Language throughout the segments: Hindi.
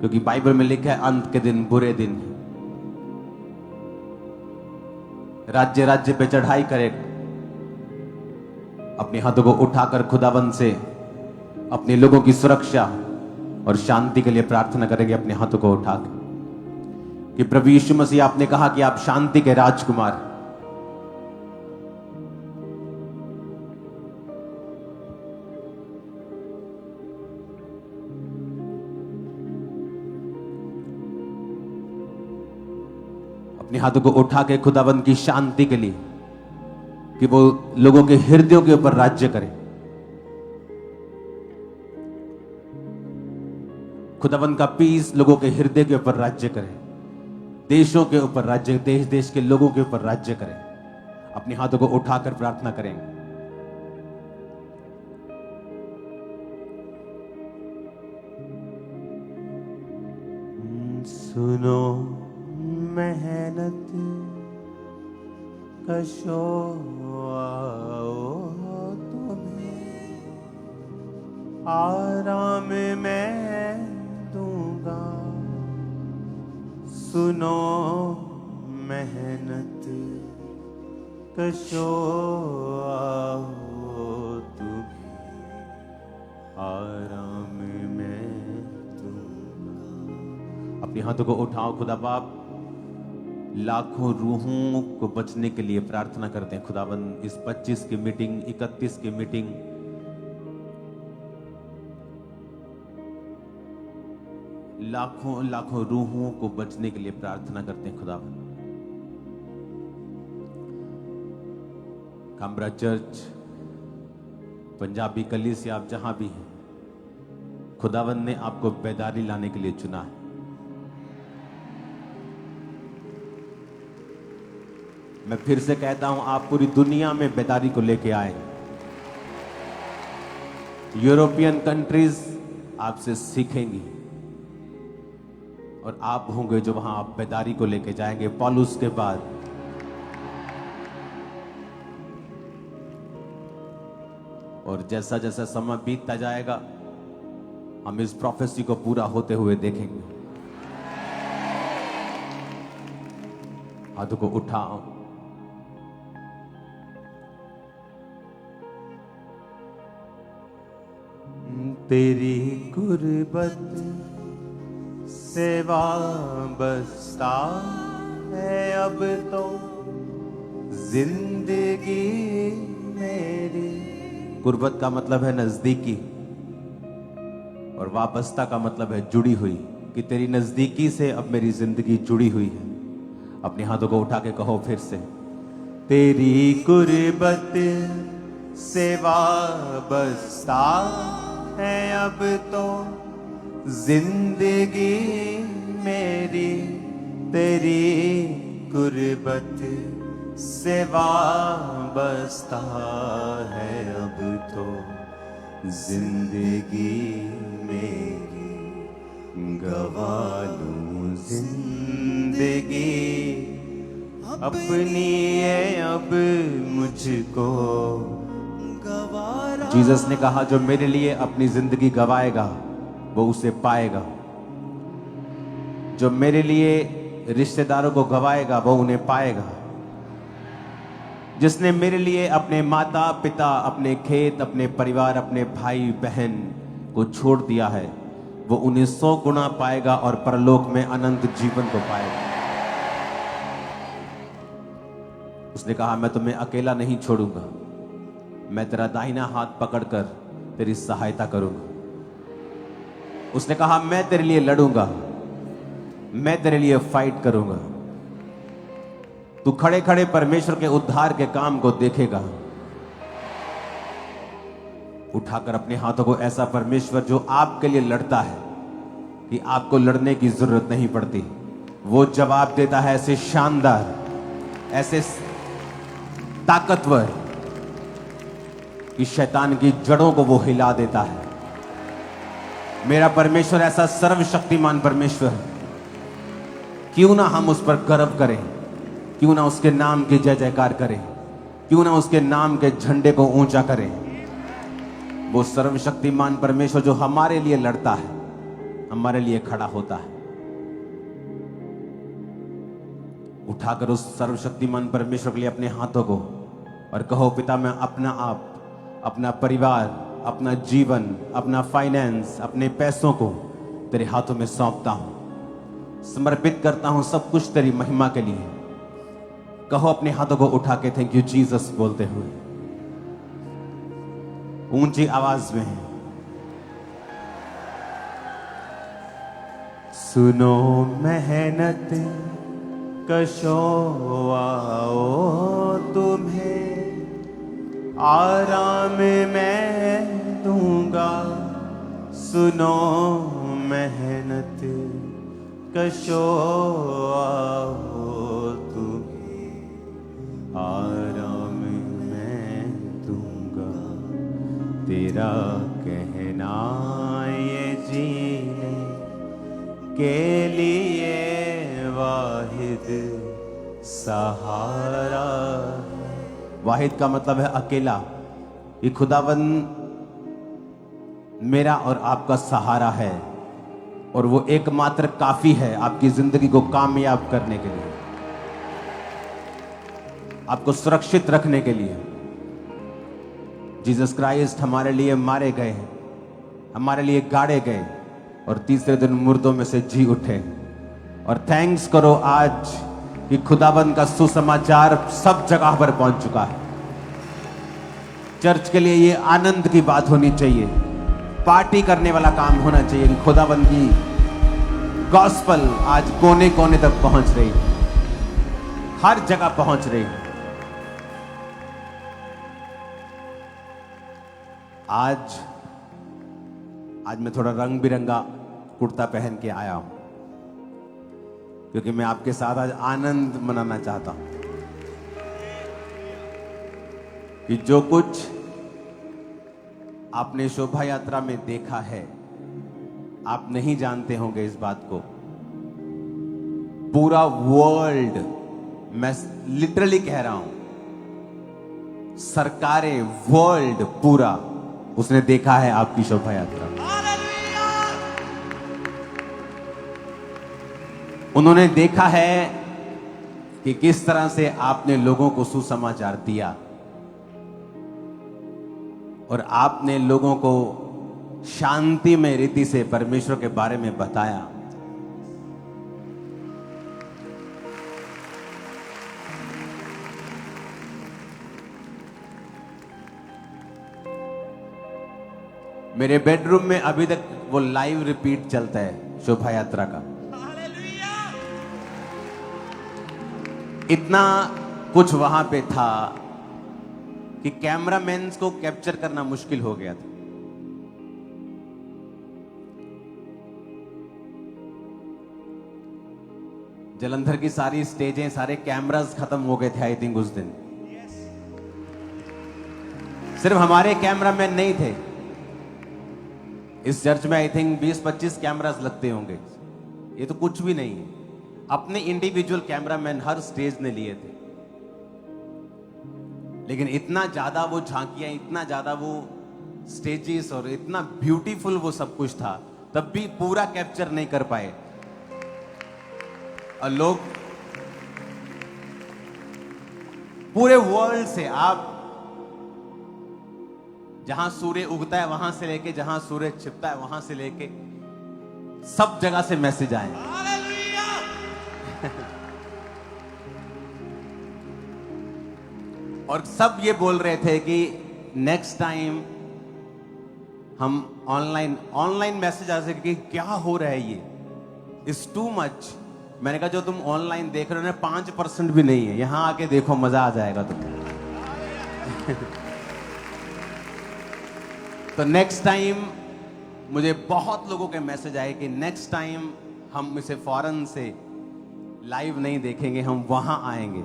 क्योंकि बाइबल में लिखा है अंत के दिन बुरे दिन, राज्य राज्य पे चढ़ाई करेगा। अपने हाथों को उठाकर खुदाबंद से अपने लोगों की सुरक्षा और शांति के लिए प्रार्थना करेंगे। अपने हाथों को उठाकर कि प्रभु यीशु मसीह, आपने कहा कि आप शांति के राजकुमार, अपने हाथों को उठा के खुदाबंद की शांति के लिए कि वो लोगों के हृदयों के ऊपर राज्य करे। खुदाबंद का पीस लोगों के हृदय के ऊपर राज्य करे, देशों के ऊपर राज्य, देश देश के लोगों के ऊपर राज्य करे। अपने हाथों को उठाकर प्रार्थना करेंगे। सुनो मेहनत कशो आओ तुम्हें आराम मैं दूंगा। सुनो मेहनत कशो आओ तुम्हें आराम मैं दूंगा। अपने हाथों को उठाओ। खुदा बाप, लाखों रूहों को बचने के लिए प्रार्थना करते हैं। खुदाबंद इस 25 की मीटिंग, 31 की मीटिंग, लाखों लाखों रूहों को बचने के लिए प्रार्थना करते हैं। खुदाबंद कामरा चर्च, पंजाबी कलीसिया, आप जहां भी हैं, खुदाबंद ने आपको बेदारी लाने के लिए चुना है। मैं फिर से कहता हूं, आप पूरी दुनिया में बेदारी को लेके आए। यूरोपियन कंट्रीज आपसे सीखेंगी और आप होंगे जो वहां आप बेदारी को लेके जाएंगे। पौलुस के बाद और जैसा जैसा समय बीतता जाएगा, हम इस प्रोफेसी को पूरा होते हुए देखेंगे। हाथों को उठाओ। तेरी गुर्बत से वाबस्ता है अब तो जिंदगी मेरी। गुर्बत का मतलब है नजदीकी और वाबस्ता का मतलब है जुड़ी हुई, कि तेरी नजदीकी से अब मेरी जिंदगी जुड़ी हुई है। अपने हाथों को उठा के कहो फिर से, तेरी गुर्बत से वाबस्ता है अब तो जिंदगी मेरी। तेरी गुर्बत से वाबस्ता है अब तो जिंदगी मेरी। गवा लूं जिंदगी अपनी है अब मुझको। जीसस ने कहा, जो मेरे लिए अपनी जिंदगी गवाएगा वो उसे पाएगा। जो मेरे लिए रिश्तेदारों को गवाएगा वो उन्हें पाएगा। जिसने मेरे लिए अपने माता पिता, अपने खेत, अपने परिवार, अपने भाई बहन को छोड़ दिया है, वो उन्हें 100 गुना पाएगा और परलोक में अनंत जीवन को पाएगा। उसने कहा, मैं तुम्हें अकेला नहीं छोड़ूंगा, मैं तेरा दाहिना हाथ पकड़कर तेरी सहायता करूंगा। उसने कहा, मैं तेरे लिए लड़ूंगा, मैं तेरे लिए फाइट करूंगा। तू खड़े खड़े परमेश्वर के उद्धार के काम को देखेगा। उठाकर अपने हाथों को, ऐसा परमेश्वर जो आपके लिए लड़ता है कि आपको लड़ने की जरूरत नहीं पड़ती, वो जवाब देता है ऐसे शानदार, ऐसे ताकतवर कि शैतान की जड़ों को वो हिला देता है। मेरा परमेश्वर ऐसा सर्वशक्तिमान परमेश्वर है, क्यों ना हम उस पर गर्व करें, क्यों ना उसके नाम की जय जयकार करें, क्यों ना उसके नाम के झंडे को ऊंचा करें। वो सर्वशक्तिमान परमेश्वर जो हमारे लिए लड़ता है, हमारे लिए खड़ा होता है। उठाकर उस सर्वशक्तिमान परमेश्वर के लिए अपने हाथों को और कहो, पिता मैं अपना आप, अपना परिवार, अपना जीवन, अपना फाइनेंस, अपने पैसों को तेरे हाथों में सौंपता हूं, समर्पित करता हूं, सब कुछ तेरी महिमा के लिए। कहो अपने हाथों को उठा के थैंक यू जीसस बोलते हुए, ऊंची आवाज में। सुनो मेहनत कशो आओ तुम्हें, आराम मैं दूंगा। सुनो मेहनत कशो आओ तुम्हें, आराम मैं दूंगा। तेरा कहना ये जीने के लिए वाहिद सहारा। वाहिद का मतलब है अकेला। ये खुदावंद मेरा और आपका सहारा है, और वो एकमात्र काफी है आपकी जिंदगी को कामयाब करने के लिए, आपको सुरक्षित रखने के लिए। जीसस क्राइस्ट हमारे लिए मारे गए, हमारे लिए गाड़े गए, और तीसरे दिन मुर्दों में से जी उठे। और थैंक्स करो आज कि खुदाबंद का सुसमाचार सब जगह पर पहुंच चुका है। चर्च के लिए ये आनंद की बात होनी चाहिए, पार्टी करने वाला काम होना चाहिए कि खुदाबंद की गॉस्पल आज कोने कोने तक पहुंच रही है, हर जगह पहुंच रही है। आज मैं थोड़ा रंग बिरंगा कुर्ता पहन के आया हूं, क्योंकि मैं आपके साथ आज आनंद मनाना चाहता हूं कि जो कुछ आपने शोभा यात्रा में देखा है, आप नहीं जानते होंगे इस बात को। पूरा वर्ल्ड, मैं लिटरली कह रहा हूं, सरकारें, वर्ल्ड पूरा उसने देखा है आपकी शोभा यात्रा। उन्होंने देखा है कि किस तरह से आपने लोगों को सुसमाचार दिया, और आपने लोगों को शांति में रीति से परमेश्वर के बारे में बताया। मेरे बेडरूम में अभी तक वो लाइव रिपीट चलता है शोभा यात्रा का। इतना कुछ वहां पे था कि कैमरामैन को कैप्चर करना मुश्किल हो गया था। जलंधर की सारी स्टेजें, सारे कैमरास खत्म हो गए थे आई थिंक उस दिन। सिर्फ हमारे कैमरामैन नहीं थे, इस चर्च में आई थिंक 20-25 कैमरास लगते होंगे। ये तो कुछ भी नहीं है, अपने इंडिविजुअल कैमरामैन हर स्टेज ने लिए थे। लेकिन इतना ज्यादा वो झांकियां, इतना ज्यादा वो स्टेजेस और इतना ब्यूटीफुल वो सब कुछ था, तब भी पूरा कैप्चर नहीं कर पाए। और लोग पूरे वर्ल्ड से, आप जहां सूर्य उगता है वहां से लेके जहां सूर्य छिपता है वहां से लेके सब जगह से मैसेज आए। और सब ये बोल रहे थे कि नेक्स्ट टाइम हम ऑनलाइन मैसेज आ सके कि क्या हो रहा है, ये इज टू मच। मैंने कहा जो तुम ऑनलाइन देख रहे हो ना 5% भी नहीं है, यहां आके देखो, मजा आ जाएगा तुम्हें। तो नेक्स्ट टाइम मुझे बहुत लोगों के मैसेज आए कि नेक्स्ट टाइम हम इसे फॉरेन से लाइव नहीं देखेंगे, हम वहां आएंगे।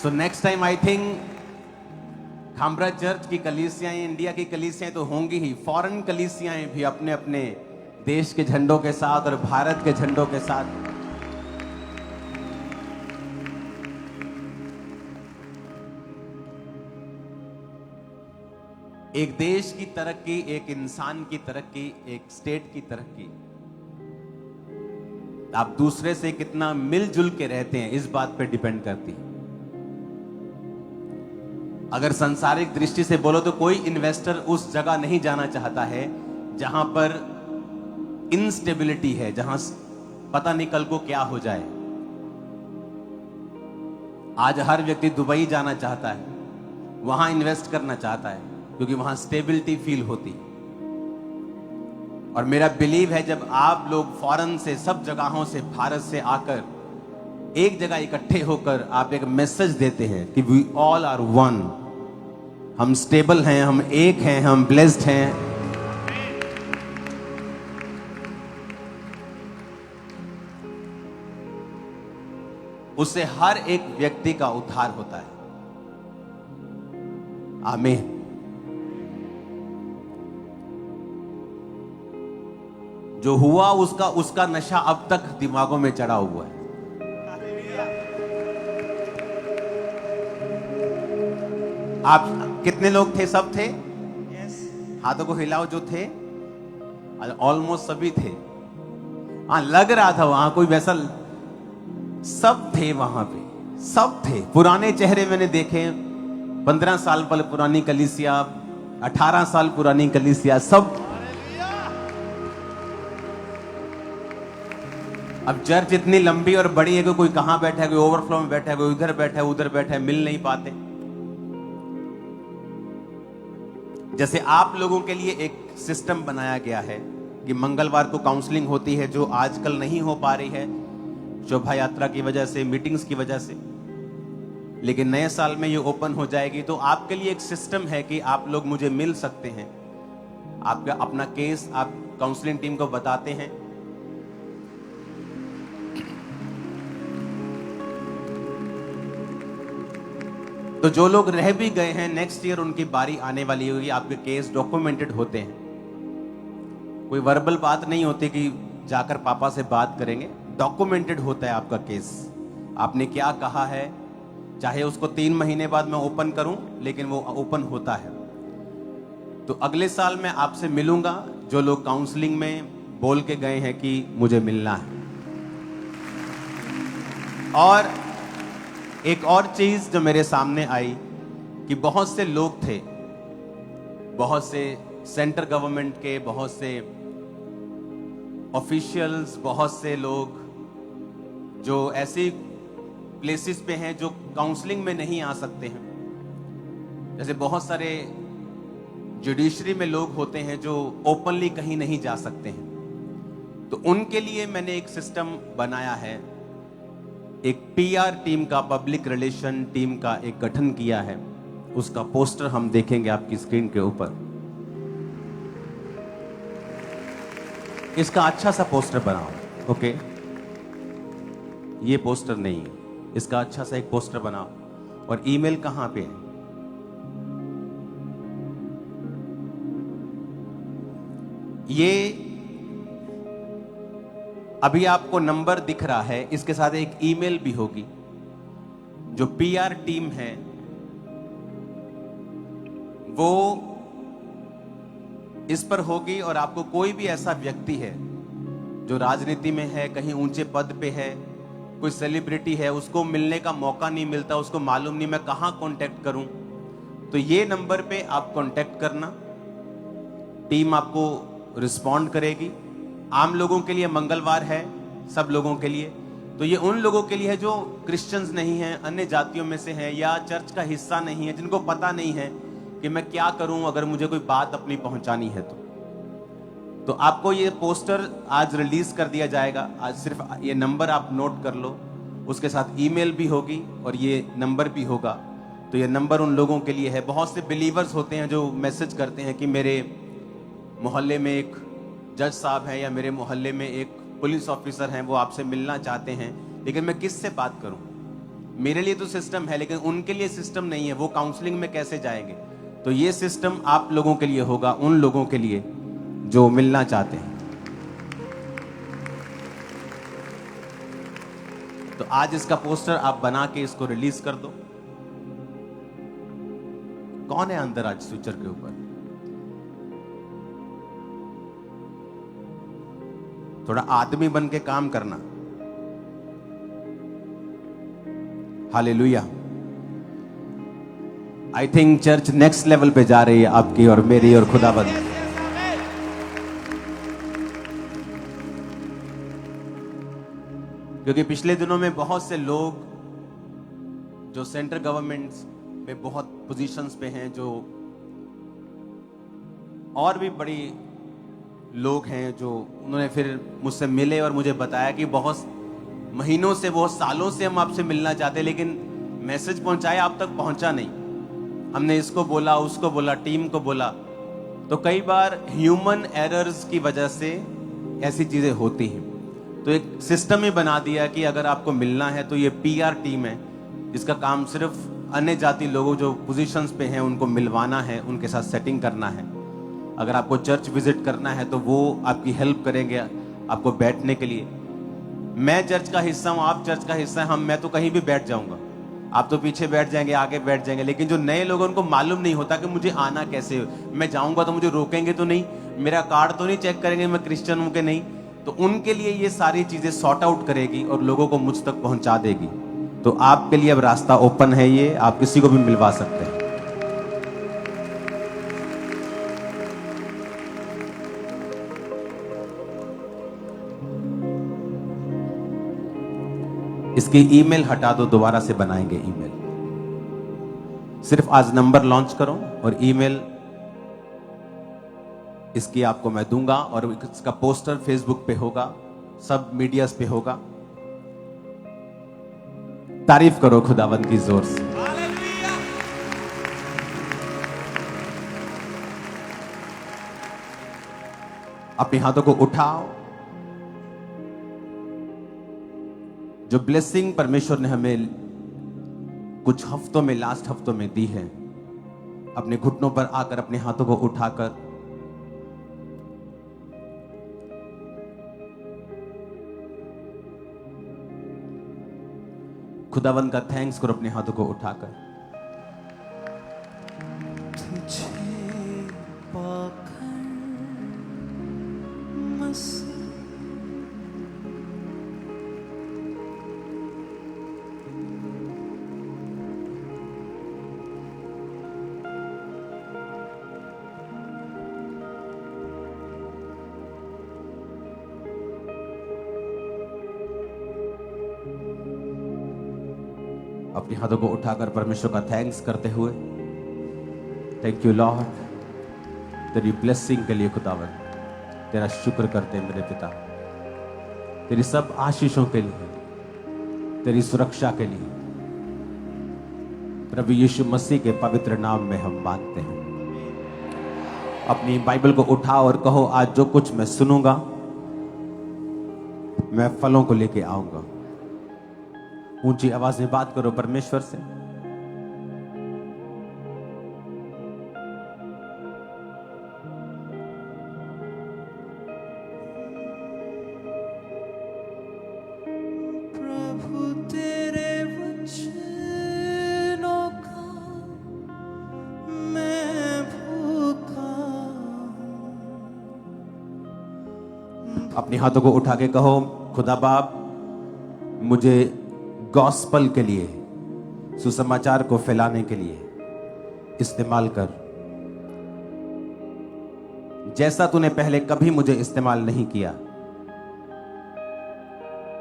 So next time I think Khamra church की कलीसियाएं, इंडिया की कलीसियाएं तो होंगी ही, फॉरेन कलीसियाएं भी अपने अपने देश के झंडों के साथ और भारत के झंडों के साथ एक देश की तरक्की, एक इंसान की तरक्की, एक स्टेट की तरक्की आप दूसरे से कितना मिलजुल के रहते हैं इस बात पे डिपेंड करती है। अगर सांसारिक दृष्टि से बोलो तो कोई इन्वेस्टर उस जगह नहीं जाना चाहता है जहां पर इनस्टेबिलिटी है, जहां पता नहीं कल को क्या हो जाए। आज हर व्यक्ति दुबई जाना चाहता है, वहां इन्वेस्ट करना चाहता है क्योंकि वहां स्टेबिलिटी फील होती है। और मेरा बिलीव है जब आप लोग फॉरेन से, सब जगहों से, भारत से आकर एक जगह इकट्ठे होकर आप एक मैसेज देते हैं कि वी ऑल आर वन, हम स्टेबल हैं, हम एक हैं, हम ब्लेस्ड हैं, उससे हर एक व्यक्ति का उद्धार होता है। आमीन। जो हुआ उसका नशा अब तक दिमागों में चढ़ा हुआ है। आप कितने लोग थे? सब थे? हाथों को हिलाओ जो थे। ऑलमोस्ट सभी थे। हाँ, लग रहा था वहां कोई वैसा, सब थे वहां पे, सब थे। पुराने चेहरे मैंने देखे, 15 साल पहले पुरानी कलीसिया, 18 साल पुरानी कलीसिया, सब। अब चर्च इतनी लंबी और बड़ी है कि कोई कहां बैठा है, कोई ओवरफ्लो में बैठा है, कोई उधर बैठा है, उधर बैठा है, मिल नहीं पाते। जैसे आप लोगों के लिए एक सिस्टम बनाया गया है कि मंगलवार को काउंसलिंग होती है, जो आजकल नहीं हो पा रही है शोभा यात्रा की वजह से, मीटिंग्स की वजह से, लेकिन नए साल में ये ओपन हो जाएगी। तो आपके लिए एक सिस्टम है कि आप लोग मुझे मिल सकते हैं, आपका अपना केस आप काउंसलिंग टीम को बताते हैं। तो जो लोग रह भी गए हैं, नेक्स्ट ईयर उनकी बारी आने वाली होगी। आपके केस डॉक्यूमेंटेड होते हैं, कोई वर्बल बात नहीं होती कि जाकर पापा से बात करेंगे। डॉक्यूमेंटेड होता है आपका केस, आपने क्या कहा है, चाहे उसको 3 महीने बाद मैं ओपन करूं, लेकिन वो ओपन होता है। तो अगले साल मैं आपसे मिलूंगा जो लोग काउंसलिंग में बोल के गए हैं कि मुझे मिलना है। और एक और चीज जो मेरे सामने आई कि बहुत से लोग थे, बहुत से सेंट्रल गवर्नमेंट के, बहुत से ऑफिशियल्स, बहुत से लोग जो ऐसी प्लेसेस पे हैं जो काउंसलिंग में नहीं आ सकते हैं। जैसे बहुत सारे जुडिशरी में लोग होते हैं जो ओपनली कहीं नहीं जा सकते हैं। तो उनके लिए मैंने एक सिस्टम बनाया है, एक पीआर टीम का, पब्लिक रिलेशन टीम का एक गठन किया है। उसका पोस्टर हम देखेंगे आपकी स्क्रीन के ऊपर। इसका अच्छा सा पोस्टर बनाओ, ओके? ये पोस्टर नहीं है, इसका अच्छा सा एक पोस्टर बनाओ। और ईमेल कहां पे है? ये अभी आपको नंबर दिख रहा है, इसके साथ एक ईमेल भी होगी। जो पीआर टीम है वो इस पर होगी, और आपको कोई भी ऐसा व्यक्ति है जो राजनीति में है, कहीं ऊंचे पद पे है, कोई सेलिब्रिटी है, उसको मिलने का मौका नहीं मिलता, उसको मालूम नहीं मैं कहां कांटेक्ट करूं, तो ये नंबर पे आप कांटेक्ट करना, टीम आपको रिस्पॉन्ड करेगी। आम लोगों के लिए मंगलवार है, सब लोगों के लिए। तो ये उन लोगों के लिए है जो क्रिश्चियंस नहीं हैं, अन्य जातियों में से हैं, या चर्च का हिस्सा नहीं है, जिनको पता नहीं है कि मैं क्या करूं अगर मुझे कोई बात अपनी पहुंचानी है। तो आपको ये पोस्टर आज रिलीज कर दिया जाएगा। आज सिर्फ ये नंबर आप नोट कर लो, उसके साथ ईमेल भी होगी और ये नंबर भी होगा। तो ये नंबर उन लोगों के लिए है। बहुत से बिलीवर्स होते हैं जो मैसेज करते हैं कि मेरे मोहल्ले में एक जज साहब हैं, या मेरे मोहल्ले में एक पुलिस ऑफिसर हैं, वो आपसे मिलना चाहते हैं, लेकिन मैं किससे बात करूं? मेरे लिए तो सिस्टम है, लेकिन उनके लिए सिस्टम नहीं है, वो काउंसलिंग में कैसे जाएंगे? तो ये सिस्टम आप लोगों के लिए होगा, उन लोगों के लिए जो मिलना चाहते हैं। तो आज इसका पोस्टर आप बना के इसको रिलीज कर दो। कौन है अंदर आज स्विचर के ऊपर? थोड़ा आदमी बन के काम करना। Hallelujah. I think church next level पे जा रही है आपकी और मेरी और खुदाबंद। क्योंकि पिछले दिनों में बहुत से लोग जो सेंट्रल गवर्नमेंट में बहुत पोजीशंस पे हैं, जो और भी बड़ी लोग हैं, जो उन्होंने फिर मुझसे मिले और मुझे बताया कि बहुत महीनों से, बहुत सालों से हम आपसे मिलना चाहते, लेकिन मैसेज पहुंचाया आप तक पहुंचा नहीं। हमने इसको बोला, उसको बोला, टीम को बोला। तो कई बार ह्यूमन एरर्स की वजह से ऐसी चीजें होती हैं। तो एक सिस्टम ही बना दिया कि अगर आपको मिलना है तो ये पीआर टीम है जिसका काम सिर्फ अन्य जाति लोगों जो पोजीशंस पे हैं उनको मिलवाना है, उनके साथ सेटिंग करना है। अगर आपको चर्च विजिट करना है तो वो आपकी हेल्प करेंगे आपको बैठने के लिए। मैं चर्च का हिस्सा हूं, आप चर्च का हिस्सा है, मैं तो कहीं भी बैठ जाऊंगा, आप तो पीछे बैठ जाएंगे, आगे बैठ जाएंगे। लेकिन जो नए लोग उनको मालूम नहीं होता कि मुझे आना कैसे, मैं जाऊंगा तो मुझे रोकेंगे तो नहीं, मेरा कार्ड तो नहीं चेक करेंगे मैं क्रिश्चियन हूं कि नहीं। तो उनके लिए ये सारी चीजें सॉर्ट आउट करेगी और लोगों को मुझ तक पहुंचा देगी। तो आपके लिए अब रास्ता ओपन है, ये आप किसी को भी मिलवा सकते हैं। इसकी ईमेल हटा दो, दोबारा से बनाएंगे ईमेल। सिर्फ आज नंबर लॉन्च करो और ईमेल इसकी आपको मैं दूंगा और इसका पोस्टर फेसबुक पे होगा, सब मीडियाज पे होगा। तारीफ करो खुदावंद की जोर से। अपने हाथों को उठाओ। जो ब्लेसिंग परमेश्वर ने हमें कुछ हफ्तों में, लास्ट हफ्तों में दी है, अपने घुटनों पर आकर अपने हाथों को उठाकर खुदावंद का थैंक्स करो, अपने हाथों को उठाकर। अपने हाथों को उठाकर परमेश्वर का थैंक्स करते हुए, थैंक यू लॉर्ड, तेरी ब्लेसिंग के लिए खुदावंद तेरा शुक्र करते हैं मेरे पिता, तेरी सब आशीषों के लिए, तेरी सुरक्षा के लिए। प्रभु यीशु मसीह के पवित्र नाम में हम मांगते हैं। अपनी बाइबल को उठाओ और कहो, आज जो कुछ मैं सुनूंगा मैं फलों को लेके आऊंगा। ऊंची आवाज में बात करो परमेश्वर से। प्रभु तेरे वचनों का मैं भूखा। अपने हाथों को उठा के कहो, खुदा बाप मुझे गॉस्पल के लिए, सुसमाचार को फैलाने के लिए इस्तेमाल कर, जैसा तूने पहले कभी मुझे इस्तेमाल नहीं किया।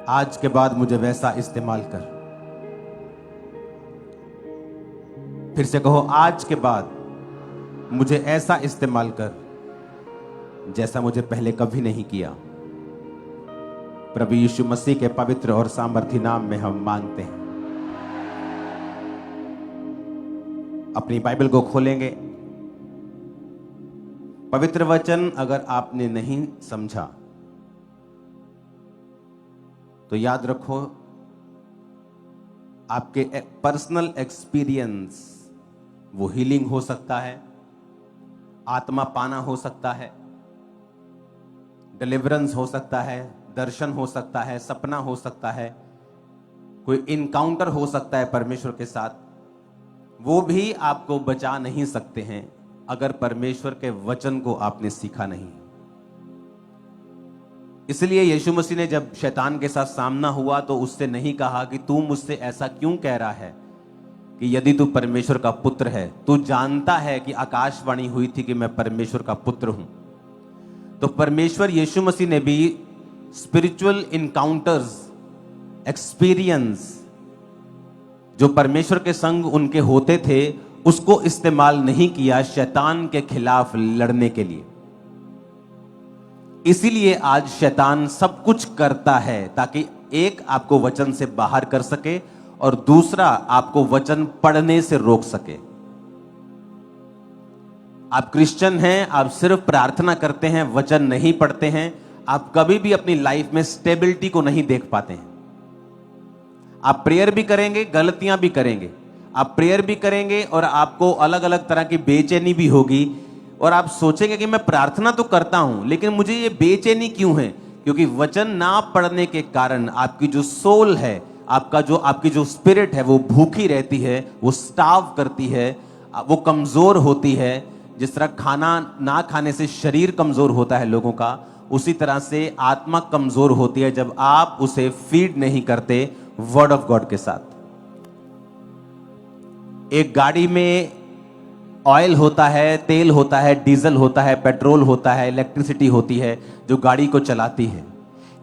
आज के बाद मुझे वैसा इस्तेमाल कर। फिर से कहो, आज के बाद मुझे ऐसा इस्तेमाल कर जैसा मुझे पहले कभी नहीं किया। प्रभु यीशु मसीह के पवित्र और सामर्थी नाम में हम मांगते हैं। अपनी बाइबल को खोलेंगे। पवित्र वचन अगर आपने नहीं समझा तो याद रखो, आपके पर्सनल एक्सपीरियंस वो हीलिंग हो सकता है, आत्मा पाना हो सकता है, डिलीवरेंस हो सकता है, दर्शन हो सकता है, सपना हो सकता है, कोई इनकाउंटर हो सकता है परमेश्वर के साथ। वो भी आपको बचा नहीं सकते हैं अगर परमेश्वर के वचन को आपने सीखा नहीं। इसलिए यीशु मसीह ने जब शैतान के साथ सामना हुआ तो उससे नहीं कहा कि तू मुझसे ऐसा क्यों कह रहा है कि यदि तू परमेश्वर का पुत्र है, तू जानता है कि आकाशवाणी हुई थी कि मैं परमेश्वर का पुत्र हूं। तो परमेश्वर यीशु मसीह ने भी स्पिरिचुअल इनकाउंटर्स, एक्सपीरियंस जो परमेश्वर के संग उनके होते थे, उसको इस्तेमाल नहीं किया शैतान के खिलाफ लड़ने के लिए। इसीलिए आज शैतान सब कुछ करता है ताकि एक आपको वचन से बाहर कर सके और दूसरा आपको वचन पढ़ने से रोक सके। आप क्रिश्चियन हैं, आप सिर्फ प्रार्थना करते हैं, वचन नहीं पढ़ते हैं, आप कभी भी अपनी लाइफ में स्टेबिलिटी को नहीं देख पाते हैं। आप प्रेयर भी करेंगे, गलतियां भी करेंगे, आप प्रेयर भी करेंगे और आपको अलग अलग तरह की बेचैनी भी होगी और आप सोचेंगे कि मैं प्रार्थना तो करता हूं लेकिन मुझे ये बेचैनी क्यों है? क्योंकि वचन ना पढ़ने के कारण आपकी जो सोल है, आपकी जो स्पिरिट है, वो भूखी रहती है, वो स्टार्व करती है, वो कमजोर होती है। जिस तरह खाना ना खाने से शरीर कमजोर होता है लोगों का, उसी तरह से आत्मा कमजोर होती है जब आप उसे फीड नहीं करते वर्ड ऑफ गॉड के साथ। एक गाड़ी में ऑयल होता है, तेल होता है, डीजल होता है, पेट्रोल होता है, इलेक्ट्रिसिटी होती है जो गाड़ी को चलाती है,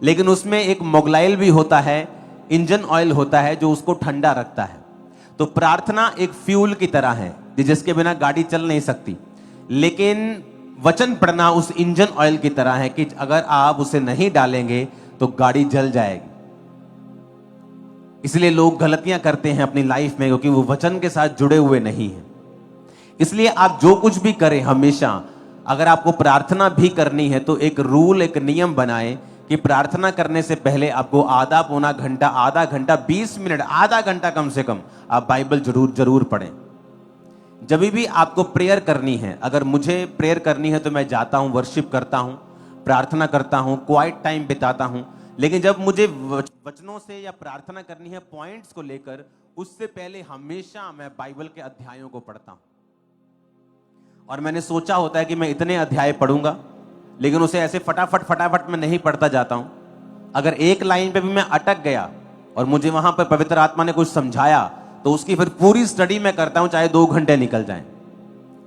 लेकिन उसमें एक मोबिलाइल भी होता है, इंजन ऑयल होता है जो उसको ठंडा रखता है। तो प्रार्थना एक फ्यूल की तरह है जिसके बिना गाड़ी चल नहीं सकती, लेकिन वचन पढ़ना उस इंजन ऑयल की तरह है कि अगर आप उसे नहीं डालेंगे तो गाड़ी जल जाएगी। इसलिए लोग गलतियां करते हैं अपनी लाइफ में क्योंकि वो वचन के साथ जुड़े हुए नहीं हैं। इसलिए आप जो कुछ भी करें, हमेशा अगर आपको प्रार्थना भी करनी है तो एक रूल, एक नियम बनाएं कि प्रार्थना करने से पहले आपको आधा पौना घंटा, आधा घंटा, 20 मिनट, आधा घंटा कम से कम आप बाइबल जरूर पढ़ें। जब भी आपको प्रेयर करनी है, अगर मुझे प्रेयर करनी है तो मैं जाता हूं, वर्शिप करता हूं, प्रार्थना करता हूं, क्वाइट टाइम बिताता हूं, लेकिन जब मुझे वचनों से या प्रार्थना करनी है पॉइंट्स को लेकर, उससे पहले हमेशा मैं बाइबल के अध्यायों को पढ़ता हूं। और मैंने सोचा होता है कि मैं इतने अध्याय पढ़ूंगा, लेकिन उसे ऐसे फटाफट मैं नहीं पढ़ता जाता हूं। अगर एक लाइन पे भी मैं अटक गया और मुझे वहां पर पवित्र आत्मा ने कुछ समझाया तो उसकी फिर पूरी स्टडी मैं करता हूं, चाहे 2 घंटे निकल जाएं,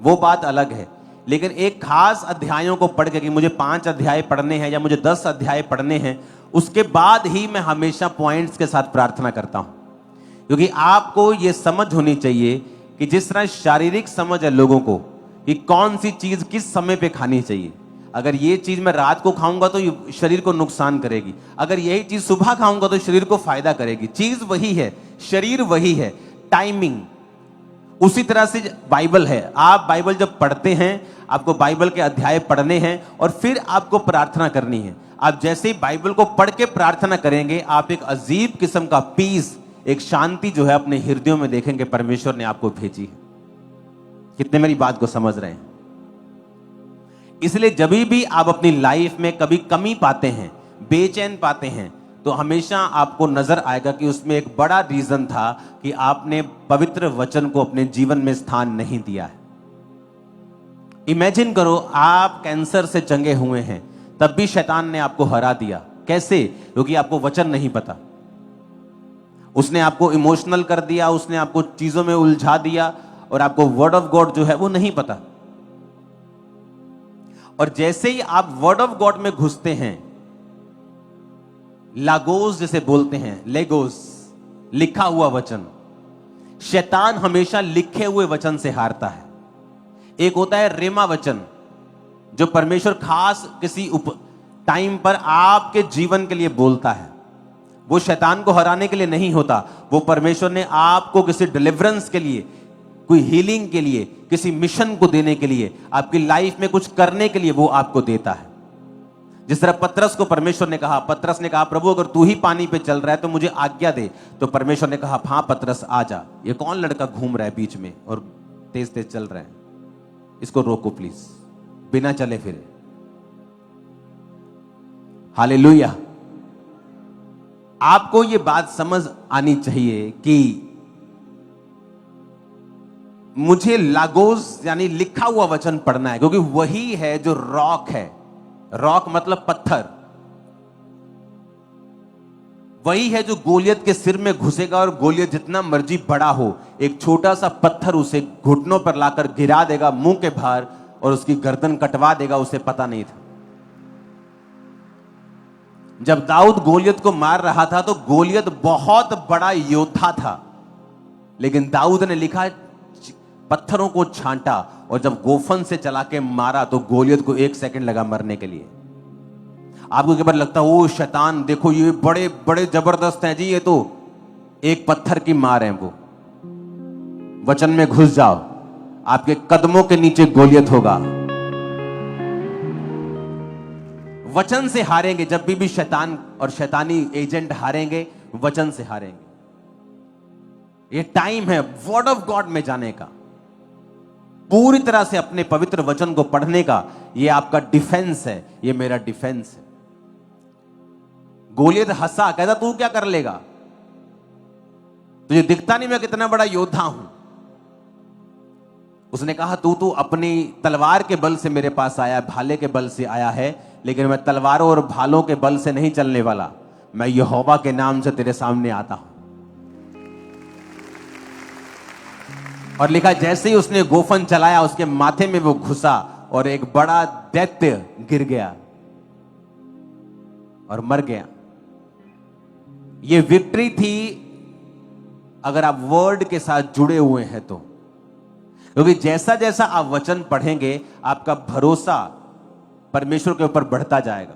वो बात अलग है। लेकिन एक खास अध्यायों को पढ़ के कि मुझे 5 अध्याय पढ़ने हैं या मुझे 10 अध्याय पढ़ने हैं, उसके बाद ही मैं हमेशा पॉइंट्स के साथ प्रार्थना करता हूं। क्योंकि आपको यह समझ होनी चाहिए कि जिस तरह शारीरिक समझ है लोगों को कि कौन सी चीज किस समय पे खानी चाहिए, अगर ये चीज मैं रात को खाऊंगा तो ये शरीर को नुकसान करेगी, अगर यही चीज सुबह खाऊंगा तो शरीर को फायदा करेगी। चीज वही है, शरीर वही है, टाइमिंग उसी तरह से बाइबल है। आप बाइबल जब पढ़ते हैं, आपको बाइबल के अध्याय पढ़ने हैं और फिर आपको प्रार्थना करनी है। आप जैसे ही बाइबल को पढ़ के प्रार्थना करेंगे, आप एक अजीब किस्म का पीस, एक शांति जो है अपने हृदयों में देखेंगे परमेश्वर ने आपको भेजी है। कितने मेरी बात को समझ रहे हैं? इसलिए जब भी आप अपनी लाइफ में कभी कमी पाते हैं, बेचैन पाते हैं, तो हमेशा आपको नजर आएगा कि उसमें एक बड़ा रीजन था कि आपने पवित्र वचन को अपने जीवन में स्थान नहीं दिया है। इमेजिन करो आप कैंसर से चंगे हुए हैं, तब भी शैतान ने आपको हरा दिया। कैसे? क्योंकि आपको वचन नहीं पता। उसने आपको इमोशनल कर दिया, उसने आपको चीजों में उलझा दिया और आपको वर्ड ऑफ गॉड जो है वो नहीं पता। और जैसे ही आप वर्ड ऑफ गॉड में घुसते हैं, लागोस जिसे बोलते हैं, लेगोस, लिखा हुआ वचन, शैतान हमेशा लिखे हुए वचन से हारता है। एक होता है रेमा वचन, जो परमेश्वर खास किसी टाइम पर आपके जीवन के लिए बोलता है। वो शैतान को हराने के लिए नहीं होता, वो परमेश्वर ने आपको किसी डिलीवरेंस के लिए, कोई हीलिंग के लिए, किसी मिशन को देने के लिए, आपकी लाइफ में कुछ करने के लिए वो आपको देता है। जिस तरह पतरस को परमेश्वर ने कहा, पतरस ने कहा प्रभु अगर तू ही पानी पे चल रहा है तो मुझे आज्ञा दे। तो परमेश्वर ने कहा हाँ पतरस आ जा, ये कौन लड़का घूम रहा है बीच में और तेज तेज चल रहा है, इसको रोको प्लीज, बिना चले फिरे। हालेलुया। आपको ये बात समझ आनी चाहिए कि मुझे लागोस यानी लिखा हुआ वचन पढ़ना है, क्योंकि वही है जो रॉक है। रॉक मतलब पत्थर, वही है जो गोलियत के सिर में घुसेगा और गोलियत जितना मर्जी बड़ा हो, एक छोटा सा पत्थर उसे घुटनों पर लाकर गिरा देगा मुंह के बाहर और उसकी गर्दन कटवा देगा, उसे पता नहीं था। जब दाऊद गोलियत को मार रहा था तो गोलियत बहुत बड़ा योद्धा था, लेकिन दाऊद ने लिखा पत्थरों को छांटा और जब गोफन से चला के मारा तो गोलियत को 1 सेकंड लगा मरने के लिए। आपको कई बार लगता है ओ शैतान देखो ये बड़े बड़े जबरदस्त हैं जी, ये तो एक पत्थर की मार है। वो वचन में घुस जाओ, आपके कदमों के नीचे गोलियत होगा। वचन से हारेंगे, जब भी शैतान और शैतानी एजेंट हारेंगे, वचन से हारेंगे। ये टाइम है वर्ड ऑफ गॉड में जाने का, पूरी तरह से अपने पवित्र वचन को पढ़ने का। ये आपका डिफेंस है, ये मेरा डिफेंस है। गोलियत हंसा, कहता तू क्या कर लेगा, तुझे दिखता नहीं मैं कितना बड़ा योद्धा हूं। उसने कहा तू अपनी तलवार के बल से मेरे पास आया, भाले के बल से आया है, लेकिन मैं तलवारों और भालों के बल से नहीं चलने वाला, मैं यहोवा के नाम से तेरे सामने आता हूं। और लिखा जैसे ही उसने गोफन चलाया उसके माथे में वो घुसा और एक बड़ा दैत्य गिर गया और मर गया। ये विक्ट्री थी अगर आप वर्ड के साथ जुड़े हुए हैं तो, क्योंकि जैसा जैसा आप वचन पढ़ेंगे आपका भरोसा परमेश्वर के ऊपर बढ़ता जाएगा।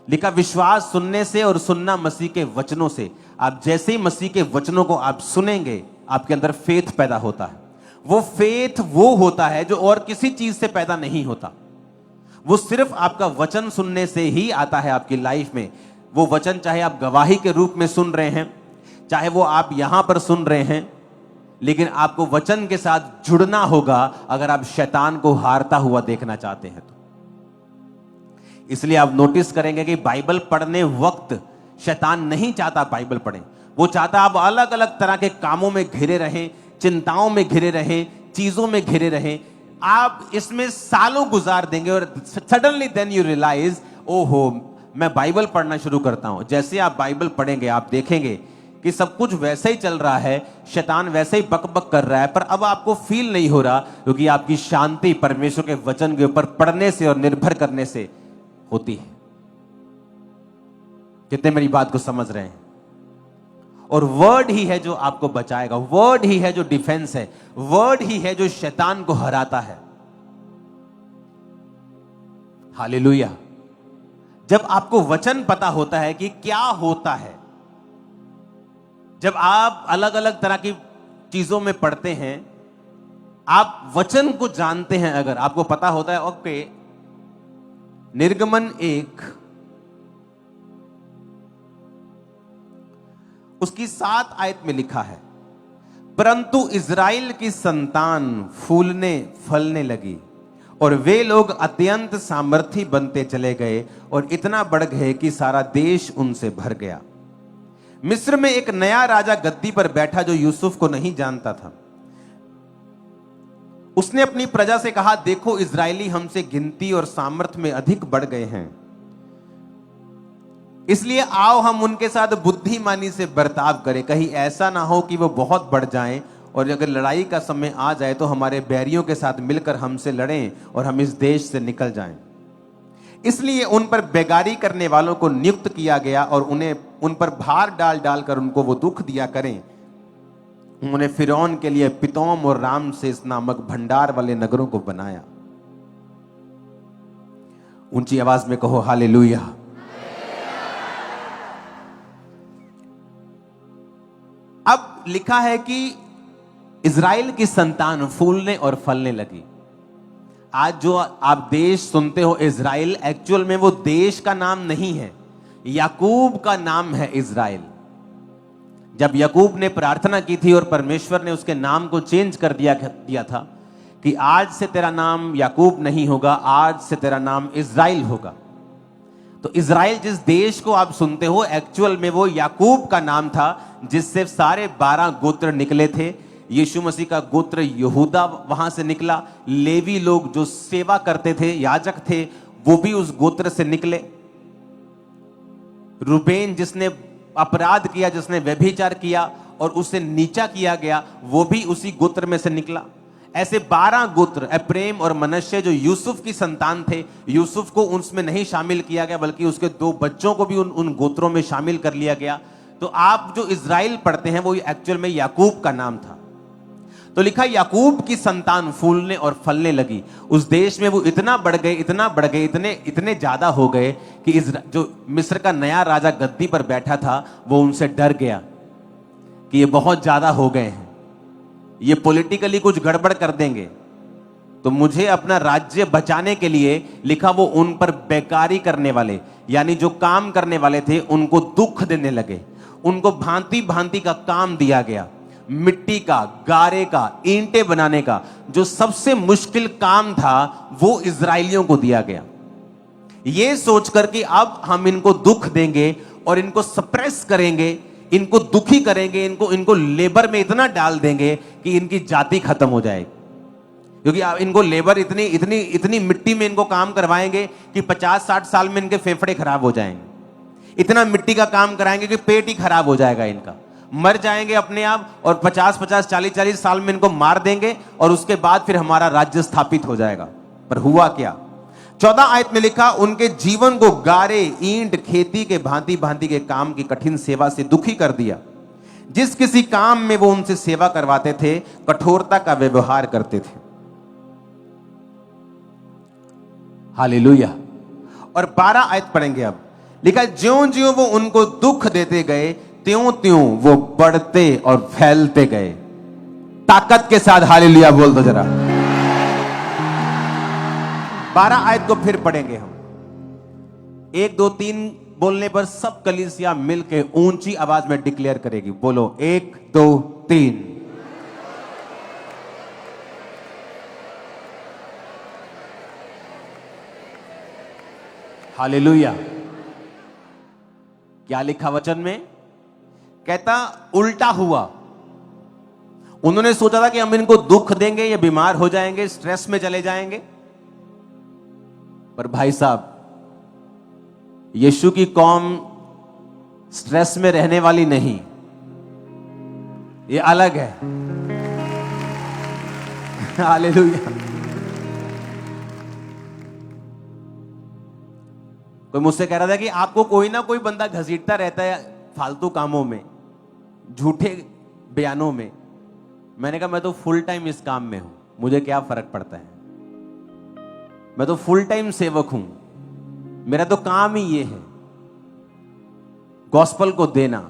लिखा विश्वास सुनने से और सुनना मसीह के वचनों से। आप जैसे ही मसीह के वचनों को आप सुनेंगे आपके अंदर फेथ पैदा होता है। वो फेथ वो होता है जो और किसी चीज से पैदा नहीं होता, वो सिर्फ आपका वचन सुनने से ही आता है आपकी लाइफ में। वो वचन चाहे आप गवाही के रूप में सुन रहे हैं, चाहे वो आप यहां पर सुन रहे हैं, लेकिन आपको वचन के साथ जुड़ना होगा अगर आप शैतान को हारता हुआ देखना चाहते हैं तो। इसलिए आप नोटिस करेंगे कि बाइबल पढ़ने वक्त शैतान नहीं चाहता बाइबल पढ़ें, वो चाहता आप अलग अलग तरह के कामों में घिरे रहें, चिंताओं में घिरे रहें, चीजों में घिरे रहें। आप इसमें सालों गुजार देंगे और सडनली देन यू रियलाइज ओहो मैं बाइबल पढ़ना शुरू करता हूं। जैसे आप बाइबल पढ़ेंगे आप देखेंगे कि सब कुछ वैसे ही चल रहा है, शैतान वैसे ही बकबक कर रहा है, पर अब आपको फील नहीं हो रहा, क्योंकि आपकी शांति परमेश्वर के वचन के ऊपर पढ़ने से और निर्भर करने से होती है। कितने मेरी बात को समझ रहे हैं? और वर्ड ही है जो आपको बचाएगा, वर्ड ही है जो डिफेंस है, वर्ड ही है जो शैतान को हराता है। हालेलुया। जब आपको वचन पता होता है कि क्या होता है, जब आप अलग अलग तरह की चीजों में पढ़ते हैं, आप वचन को जानते हैं, अगर आपको पता होता है ओके निर्गमन 1 उसकी 7 आयत में लिखा है, परंतु इज़राइल की संतान फूलने फलने लगी और वे लोग अत्यंत सामर्थी बनते चले गए और इतना बढ़ गए कि सारा देश उनसे भर गया। मिस्र में एक नया राजा गद्दी पर बैठा जो यूसुफ को नहीं जानता था। उसने अपनी प्रजा से कहा, देखो इजरायली हमसे गिनती और सामर्थ में अधिक बढ़ गए हैं, इसलिए आओ हम उनके साथ बुद्धिमानी से बर्ताव करें, कहीं ऐसा ना हो कि वो बहुत बढ़ जाएं और अगर लड़ाई का समय आ जाए तो हमारे बैरियों के साथ मिलकर हमसे लड़ें और हम इस देश से निकल जाएं। इसलिए उन पर बेगारी करने वालों को नियुक्त किया गया और उन्हें उन पर भार डाल डालकर उनको वो दुख दिया करें। उन्होंने फिरौन के लिए पितोम और रामसेस नामक भंडार वाले नगरों को बनाया। ऊंची आवाज में कहो हालेलुया। अब लिखा है कि इज़राइल की संतान फूलने और फलने लगी। आज जो आप देश सुनते हो इज़राइल, एक्चुअल में वो देश का नाम नहीं है, याकूब का नाम है इज़राइल। जब याकूब ने प्रार्थना की थी और परमेश्वर ने उसके नाम को चेंज कर दिया था कि आज से तेरा नाम याकूब नहीं होगा, आज से तेरा नाम इज़राइल होगा। तो इज़राइल जिस देश को आप सुनते हो, एक्चुअल में वो याकूब का नाम था, जिससे सारे 12 गोत्र निकले थे। यीशु मसीह का गोत्र यहूदा वहां से निकला। लेवी लोग जो सेवा करते थे, याजक थे, वो भी उस गोत्र से निकले। रूबेन जिसने अपराध किया, जिसने व्यभिचार किया और उसे नीचा किया गया, वो भी उसी गोत्र में से निकला। ऐसे 12 गोत्र एप्रेम और मनश्शे जो यूसुफ की संतान थे, यूसुफ को उसमें नहीं शामिल किया गया, बल्कि उसके 2 बच्चों को भी उन गोत्रों में शामिल कर लिया गया। तो आप जो इज़राइल पढ़ते हैं वो एक्चुअल में याकूब का नाम था। तो लिखा याकूब की संतान फूलने और फलने लगी। उस देश में वो इतना बढ़ गए, इतना बढ़ गए, इतने ज्यादा हो गए कि जो मिस्र का नया राजा गद्दी पर बैठा था वो उनसे डर गया कि ये बहुत ज्यादा हो गए हैं, ये पॉलिटिकली कुछ गड़बड़ कर देंगे। तो मुझे अपना राज्य बचाने के लिए लिखा वो उन पर बेकारी करने वाले, यानी जो काम करने वाले थे, उनको दुख देने लगे। उनको भांति भांति का काम दिया गया, मिट्टी का, गारे का, ईंटें बनाने का, जो सबसे मुश्किल काम था वो इजरायलियों को दिया गया। ये सोचकर कि अब हम इनको दुख देंगे और इनको सप्रेस करेंगे, इनको दुखी करेंगे, इनको लेबर में इतना डाल देंगे कि इनकी जाति खत्म हो जाएगी। क्योंकि इनको लेबर इतनी मिट्टी में इनको काम करवाएंगे कि 50-60 साल में इनके फेफड़े खराब हो जाएंगे। इतना मिट्टी का काम कराएंगे कि पेट ही खराब हो जाएगा इनका, मर जाएंगे अपने आप, और 50-50, 40-40 साल में इनको मार देंगे और उसके बाद फिर हमारा राज्य स्थापित हो जाएगा। पर हुआ क्या? 14 आयत में लिखा, उनके जीवन को गारे, ईंट, खेती के भांति भांति के काम की कठिन सेवा से दुखी कर दिया। जिस किसी काम में वो उनसे सेवा करवाते थे, कठोरता का व्यवहार करते थे। हालेलुया। और 12 आयत पढ़ेंगे अब। लिखा, ज्यों ज्यों वो उनको दुख देते गए, त्यों त्यों वो बढ़ते और फैलते गए। ताकत के साथ हालेलुया बोल दो जरा। 12 आयत को फिर पढ़ेंगे हम। 1 2 3 बोलने पर सब कलीसिया मिलके ऊंची आवाज में डिक्लेयर करेगी। बोलो 1 2 3। हालेलुया। क्या लिखा वचन में? कहता उल्टा हुआ। उन्होंने सोचा था कि हम इनको दुख देंगे, ये बीमार हो जाएंगे, स्ट्रेस में चले जाएंगे। पर भाई साहब, यीशु की कौम स्ट्रेस में रहने वाली नहीं, ये अलग है। हालेलुया। कोई मुझसे कह रहा था कि आपको कोई ना कोई बंदा घसीटता रहता है फालतू कामों में, झूठे बयानों में। मैंने कहा मैं तो फुल टाइम इस काम में हूं, मुझे क्या फर्क पड़ता है, मैं तो फुल टाइम सेवक हूं, मेरा तो काम ही ये है, गॉस्पल को देना,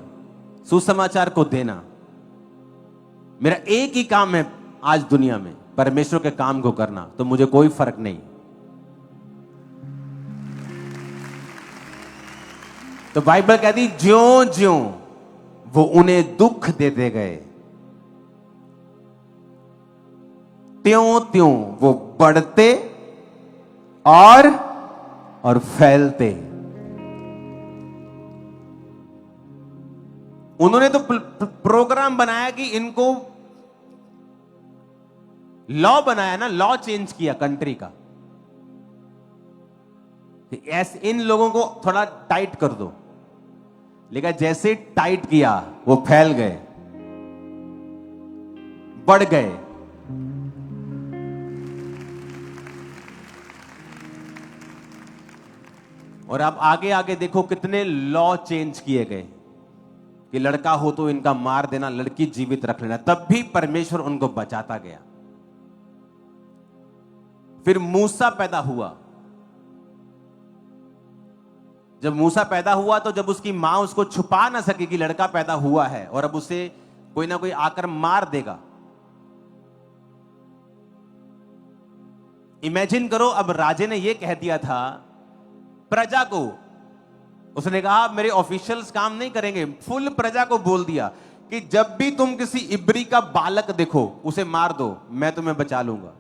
सुसमाचार को देना। मेरा एक ही काम है आज दुनिया में, परमेश्वर के काम को करना। तो मुझे कोई फर्क नहीं। तो बाइबल कहती, ज्यों ज्यों वो उन्हें दुख देते गए, त्यों त्यों वो बढ़ते और फैलते। उन्होंने तो प्रोग्राम बनाया कि इनको लॉ बनाया ना, लॉ चेंज किया कंट्री का, ऐसे इन लोगों को थोड़ा टाइट कर दो। लेकिन जैसे टाइट किया वो फैल गए, बढ़ गए। और अब आगे आगे देखो कितने लॉ चेंज किए गए कि लड़का हो तो इनका मार देना, लड़की जीवित रख लेना। तब भी परमेश्वर उनको बचाता गया। फिर मूसा पैदा हुआ। जब मूसा पैदा हुआ तो जब उसकी मां उसको छुपा ना सके कि लड़का पैदा हुआ है और अब उसे कोई ना कोई आकर मार देगा। इमेजिन करो, अब राजे ने यह कह दिया था प्रजा को, उसने कहा मेरे ऑफिशियल्स काम नहीं करेंगे, फुल प्रजा को बोल दिया कि जब भी तुम किसी इब्री का बालक देखो उसे मार दो, मैं तुम्हें बचा लूंगा।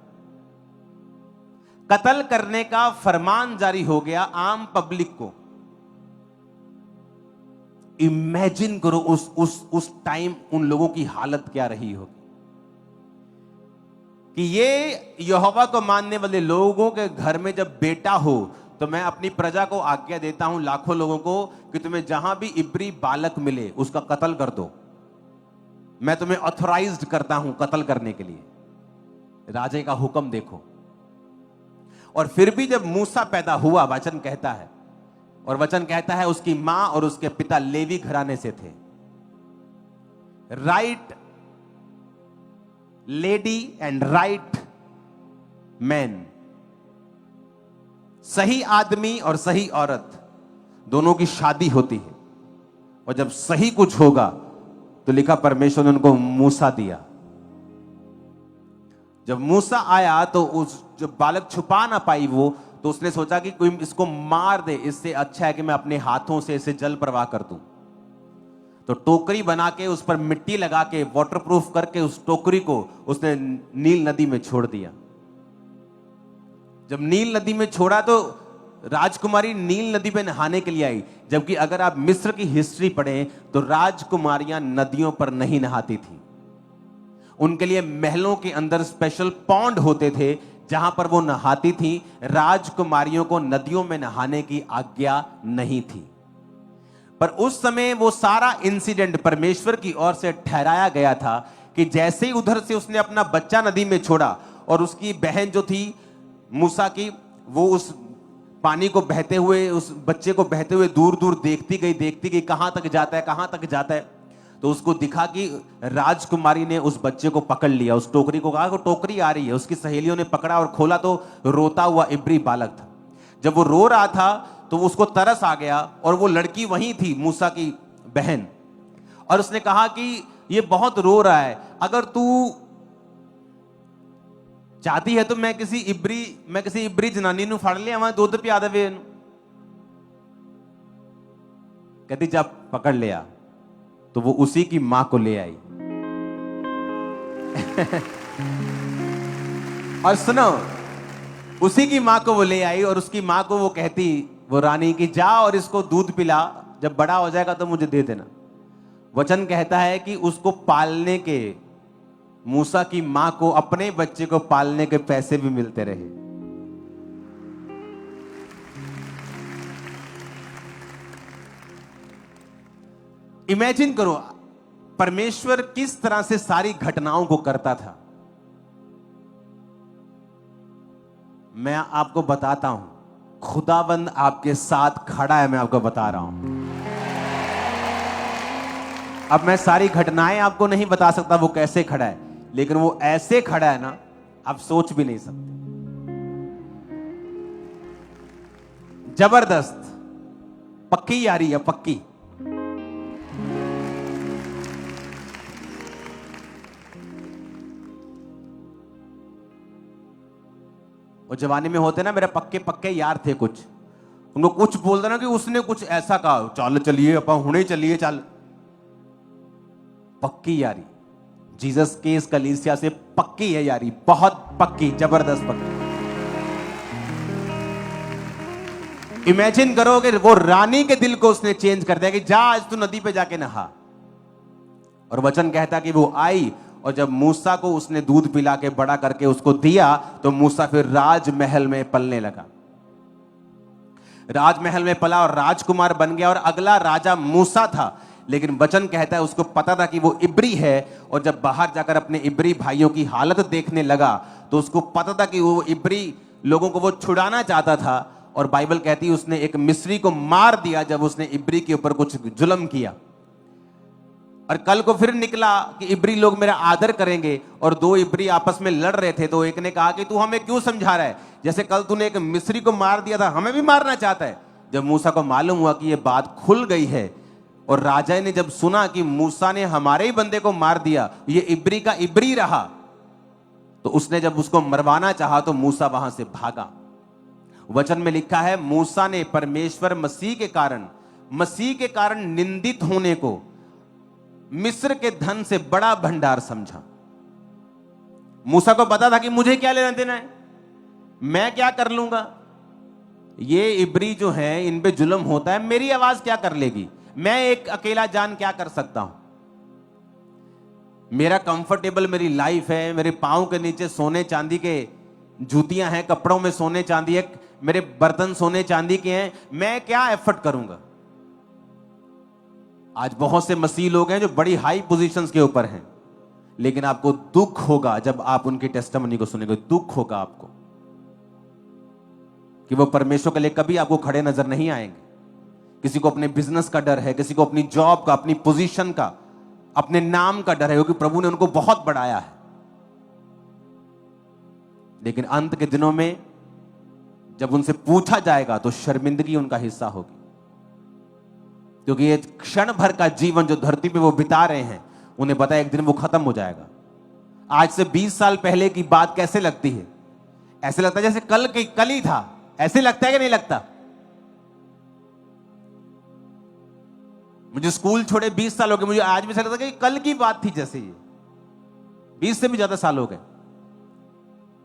कत्ल करने का फरमान जारी हो गया आम पब्लिक को। इमेजिन करो उस टाइम उन लोगों की हालत क्या रही होगी कि ये यहोवा को मानने वाले लोगों के घर में जब बेटा हो तो मैं अपनी प्रजा को आज्ञा देता हूं, लाखों लोगों को, कि तुम्हें जहां भी इब्री बालक मिले उसका कत्ल कर दो। मैं तुम्हें ऑथराइज्ड करता हूं कत्ल करने के लिए। राजे का हुक्म देखो। और फिर भी जब मूसा पैदा हुआ, वचन कहता है, और वचन कहता है उसकी मां और उसके पिता लेवी घराने से थे। Right lady and right man, सही आदमी और सही औरत दोनों की शादी होती है। और जब सही कुछ होगा तो लिखा परमेश्वर ने उनको मूसा दिया। जब मूसा आया तो उस जब बालक छुपा ना पाई वो, तो उसने सोचा कि कोई इसको मार दे, इससे अच्छा है कि मैं अपने हाथों से इसे जल प्रवाह कर दूं। तो टोकरी बना के उस पर मिट्टी लगा के वाटरप्रूफ करके उस टोकरी को उसने नील नदी में छोड़ दिया। जब नील नदी में छोड़ा तो राजकुमारी नील नदी में नहाने के लिए आई। जबकि अगर आप मिस्र की हिस्ट्री पढ़ें तो राजकुमारियां नदियों पर नहीं नहाती थी। उनके लिए महलों के अंदर स्पेशल पॉन्ड होते थे जहां पर वो नहाती थी। राजकुमारियों को नदियों में नहाने की आज्ञा नहीं थी। पर उस समय वो सारा इंसिडेंट परमेश्वर की ओर से ठहराया गया था कि जैसे ही उधर से उसने अपना बच्चा नदी में छोड़ा और उसकी बहन जो थी मूसा की, वो उस पानी को बहते हुए, उस बच्चे को बहते हुए दूर दूर देखती गई कहां तक जाता है, कहां तक जाता है। तो उसको दिखा कि राजकुमारी ने उस बच्चे को पकड़ लिया, उस टोकरी को, कहा कि टोकरी आ रही है। उसकी सहेलियों ने पकड़ा और खोला तो रोता हुआ इब्री बालक था। जब वो रो रहा था तो उसको तरस आ गया, और वो लड़की वही थी, मूसा की बहन। और उसने कहा कि ये बहुत रो रहा है, अगर तू चाहती है तो मैं किसी इब्री जनानी नु फड़ लिया, वहां दूध पिया देवे। कहती जब पकड़ लिया तो वो उसी की मां को ले आई। और सुनो, उसी की मां को वो ले आई और उसकी मां को वो कहती, वो रानी की, जा और इसको दूध पिला, जब बड़ा हो जाएगा तो मुझे दे देना। वचन कहता है कि उसको पालने के, मूसा की मां को अपने बच्चे को पालने के पैसे भी मिलते रहे। इमेजिन करो परमेश्वर किस तरह से सारी घटनाओं को करता था। मैं आपको बताता हूं, खुदाबंद आपके साथ खड़ा है। मैं आपको बता रहा हूं। अब मैं सारी घटनाएं आपको नहीं बता सकता वो कैसे खड़ा है, लेकिन वो ऐसे खड़ा है ना, आप सोच भी नहीं सकते। जबरदस्त, पक्की यारी है, पक्की। वो जवानी में होते ना, मेरे पक्के पक्के यार थे कुछ, उनको कुछ बोल देना कि उसने कुछ ऐसा कहा, चल चलिए अपन हुणे चलिए, चल। पक्की यारी जीसस के इस कलीसिया से पक्की है यारी, बहुत पक्की, जबरदस्त पक्की। इमेजिन करो कि वो रानी के दिल को उसने चेंज कर दिया कि जा आज तू नदी पे जाके नहा। और वचन कहता कि वो आई, और जब मूसा को उसने दूध पिला के बड़ा करके उसको दिया, तो मूसा फिर राजमहल में पलने लगा। राजमहल में पला और राजकुमार बन गया, और अगला राजा मूसा था। लेकिन वचन कहता है उसको पता था कि वो इब्री है, और जब बाहर जाकर अपने इब्री भाइयों की हालत देखने लगा तो उसको पता था कि वो इब्री लोगों को वो छुड़ाना चाहता था। और बाइबल कहती है उसने एक मिस्री को मार दिया जब उसने इब्री के ऊपर कुछ जुल्म किया। और कल को फिर निकला कि इब्री लोग मेरा आदर करेंगे, और दो इब्री आपस में लड़ रहे थे। तो एक ने कहा कि तू हमें क्यों समझा रहा है, जैसे कल तूने एक मिस्री को मार दिया था, हमें भी मारना चाहता है। जब मूसा को मालूम हुआ कि यह बात खुल गई है, और राजा ने जब सुना कि मूसा ने हमारे ही बंदे को मार दिया, ये इब्री का इब्री रहा, तो उसने जब उसको मरवाना चाहा तो मूसा वहां से भागा। वचन में लिखा है मूसा ने परमेश्वर मसीह के कारण निंदित होने को मिस्र के धन से बड़ा भंडार समझा। मूसा को पता था कि मुझे क्या लेना देना है, मैं क्या कर लूंगा, ये इब्री जो है इन पे जुल्म होता है, मेरी आवाज क्या कर लेगी, मैं एक अकेला जान क्या कर सकता हूं। मेरा कंफर्टेबल मेरी लाइफ है, मेरे पांव के नीचे सोने चांदी के जूतियां हैं, कपड़ों में सोने चांदी है, मेरे बर्तन सोने चांदी के हैं, मैं क्या एफर्ट करूंगा। आज बहुत से मसीह लोग हैं जो बड़ी हाई पोजीशंस के ऊपर हैं, लेकिन आपको दुख होगा जब आप उनकी टेस्टिमनी को सुनेंगे। दुख होगा आपको कि वो परमेश्वर के लिए कभी आपको खड़े नजर नहीं आएंगे। किसी को अपने बिजनेस का डर है, किसी को अपनी जॉब का, अपनी पोजीशन का, अपने नाम का डर है, क्योंकि प्रभु ने उनको बहुत बढ़ाया है। लेकिन अंत के दिनों में जब उनसे पूछा जाएगा तो शर्मिंदगी उनका हिस्सा होगी, क्योंकि ये क्षण भर का जीवन जो धरती पे वो बिता रहे हैं, उन्हें पता है एक दिन वो खत्म हो जाएगा। आज से 20 साल पहले की बात कैसे लगती है? ऐसे लगता है जैसे कल ही था। ऐसे लगता है कि नहीं लगता? मुझे स्कूल छोड़े 20 साल हो गए, मुझे आज भी ऐसा लगता है कि कल की बात थी। जैसे ये 20 से भी ज्यादा साल हो गए,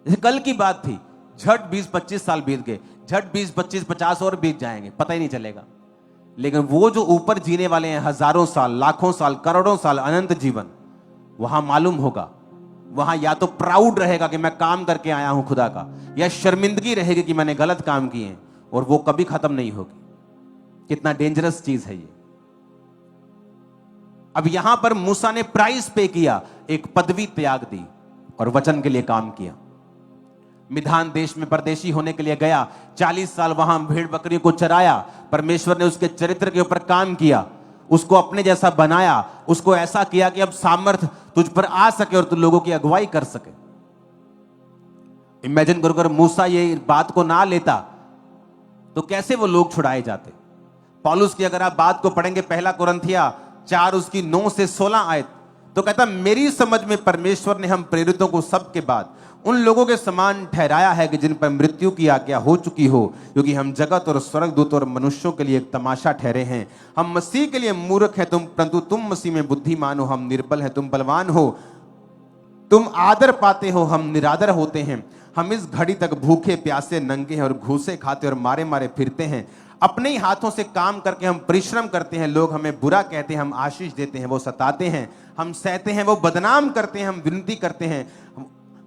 जैसे कल की बात थी। झट 20-25 साल बीत गए, झट 20-25-50 और बीत जाएंगे, पता ही नहीं चलेगा। लेकिन वो जो ऊपर जीने वाले हैं हजारों साल, लाखों साल, करोड़ों साल, अनंत जीवन, वहां मालूम होगा, वहां या तो प्राउड रहेगा कि मैं काम करके आया हूं खुदा का, या शर्मिंदगी रहेगी कि मैंने गलत काम किए, और वो कभी खत्म नहीं होगी। कितना डेंजरस चीज है ये। अब यहां पर मूसा ने प्राइस पे किया, एक पदवी त्याग दी और वचन के लिए काम किया। मिधान देश में परदेशी होने के लिए गया, 40 साल वहां भेड़ बकरियों को चराया। परमेश्वर ने उसके चरित्र के ऊपर काम किया, उसको अपने जैसा बनाया, उसको ऐसा किया कि अब सामर्थ तुझ पर आ सके और तू लोगों की अगुवाई कर सके। इमेजिन करो, अगर मूसा ये बात को ना लेता तो कैसे वो लोग छुड़ाए जाते। पौलुस की अगर आप बात को पढ़ेंगे, पहला कुरिन्थिया 4 उसकी 9 से 16 आयत, तो कहता मेरी समझ में परमेश्वर ने हम प्रेरितों को सबके बाद उन लोगों के समान ठहराया है कि जिन पर मृत्यु की आज्ञा हो चुकी हो, क्योंकि हम जगत और स्वर्गदूत और मनुष्यों के लिए एक तमाशा ठहरे हैं। हम मसीह के लिए मूर्ख हैं परंतु तुम मसीह में बुद्धिमान हो। हम निर्बल हैं, तुम बलवान हो। तुम आदर पाते हो, हम निरादर होते हैं। हम इस घड़ी तक भूखे प्यासे नंगे हैं और घूसे खाते और मारे मारे फिरते हैं। अपने ही हाथों से काम करके हम परिश्रम करते हैं। लोग हमें बुरा कहते हैं, हम आशीष देते हैं। वो सताते हैं, हम सहते हैं। वो बदनाम करते हैं, हम विनती करते हैं।